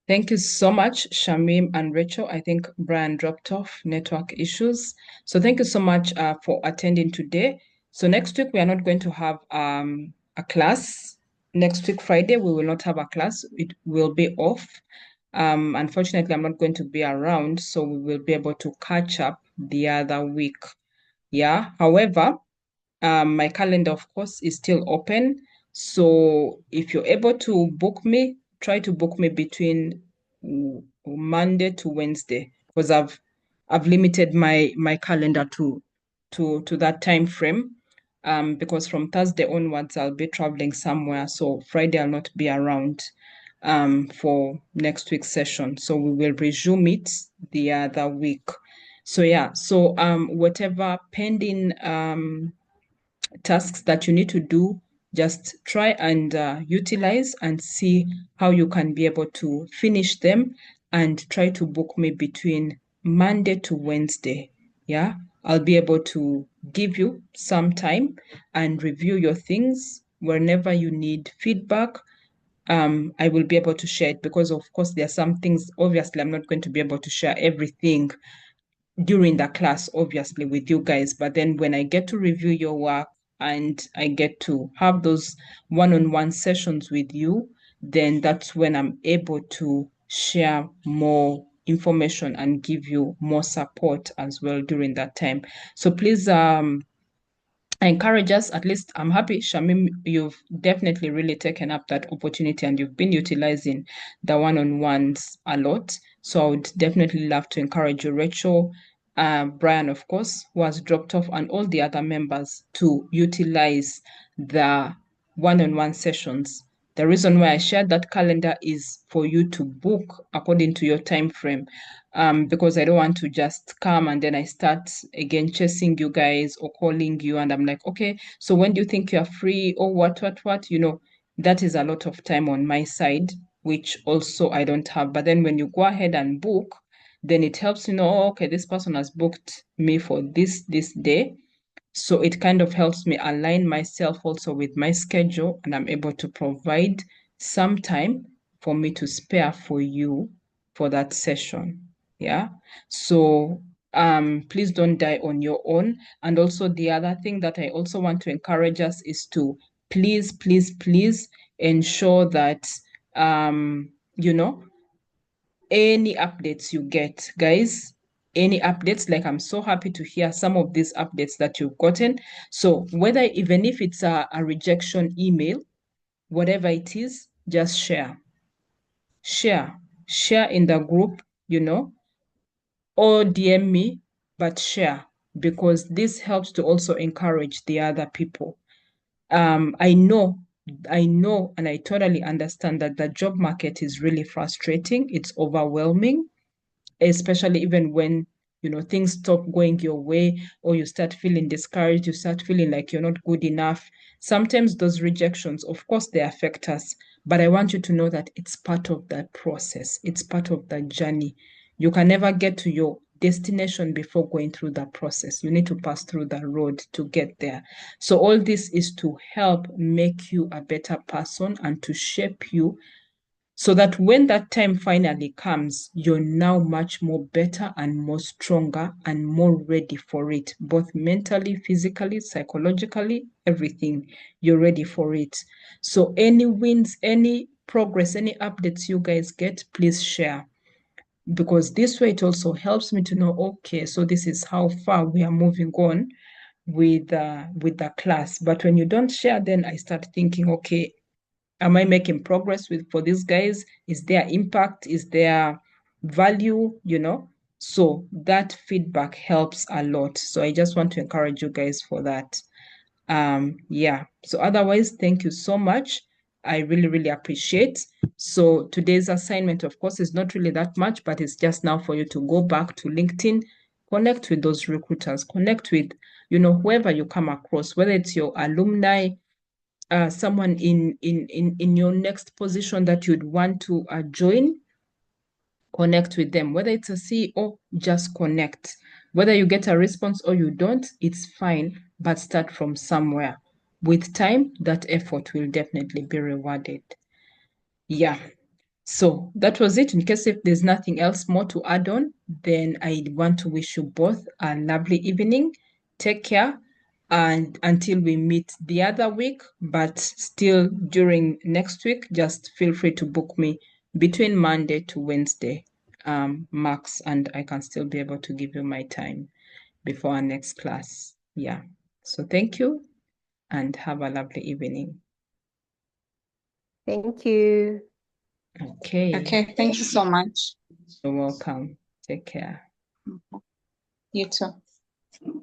S1: Thank you so much, Shamim and Rachel. I think Brian dropped off, network issues. So thank you so much for attending today. So next week, we are not going to have a class. Next week, Friday, we will not have a class. It will be off. Unfortunately, I'm not going to be around, so we will be able to catch up the other week. Yeah. However, my calendar, of course, is still open. So if you're able to book me, try to book me between Monday to Wednesday, because I've limited my calendar to that time frame. Because from Thursday onwards, I'll be traveling somewhere. So Friday, I'll not be around for next week's session. So we will resume it the other week. So yeah, so whatever pending tasks that you need to do, just try and utilize and see how you can be able to finish them, and try to book me between Monday to Wednesday. Yeah, I'll be able to give you some time and review your things. Whenever you need feedback, I will be able to share it, because of course there are some things, obviously I'm not going to be able to share everything during the class, obviously, with you guys. But then when I get to review your work and I get to have those one-on-one sessions with you, then that's when I'm able to share more information and give you more support as well during that time. So please, I encourage us, at least I'm happy, Shamim, you've definitely really taken up that opportunity and you've been utilizing the one-on-ones a lot. So I would definitely love to encourage you, Rachel, Brian, of course, who has dropped off, and all the other members to utilize the one-on-one sessions. The reason why I shared that calendar is for you to book according to your time frame, because I don't want to just come and then I start again chasing you guys or calling you and I'm like, okay, so when do you think you're free or what, that is a lot of time on my side, which also I don't have. But then when you go ahead and book, then it helps you know, oh, okay, this person has booked me for this day. So it kind of helps me align myself also with my schedule, and I'm able to provide some time for me to spare for you for that session. Yeah. So please don't die on your own. And also the other thing that I also want to encourage us is to please ensure that you know, any updates you get, guys, any updates, like I'm so happy to hear some of these updates that you've gotten. So whether, even if it's a rejection email, whatever it is, just share in the group, you know, or DM me, but share, because this helps to also encourage the other people. I know, and I totally understand that the job market is really frustrating. It's overwhelming, especially even when, you know, things stop going your way or you start feeling discouraged, you start feeling like you're not good enough. Sometimes those rejections, of course, they affect us, but I want you to know that it's part of the process. It's part of the journey. You can never get to your destination before going through that process. You need to pass through the road to get there. So all this is to help make you a better person and to shape you, so that when that time finally comes, you're now much more better and more stronger and more ready for it, both mentally, physically, psychologically, everything. You're ready for it. So any wins, any progress, any updates you guys get, please share, because this way it also helps me to know, okay, so this is how far we are moving on with the class. But when you don't share, then I start thinking, okay, am I making progress for these guys? Is there impact? Is there value? You know, so that feedback helps a lot. So I just want to encourage you guys for that. Yeah. So otherwise, thank you so much. I really appreciate. So today's assignment, of course, is not really that much, but it's just now for you to go back to LinkedIn, connect with those recruiters, connect with, you know, whoever you come across, whether it's your alumni, someone in your next position that you'd want to join, connect with them. Whether it's a CEO, just connect. Whether you get a response or you don't, it's fine, but start from somewhere. With time, that effort will definitely be rewarded. Yeah. So that was it. In case if there's nothing else more to add on, then I want to wish you both a lovely evening. Take care. And until we meet the other week, but still during next week, just feel free to book me between Monday to Wednesday, max, and I can still be able to give you my time before our next class. Yeah. So thank you and have a lovely evening.
S2: Thank you.
S1: Okay.
S3: Okay, thank you so much.
S1: You're welcome. Take care.
S3: You too.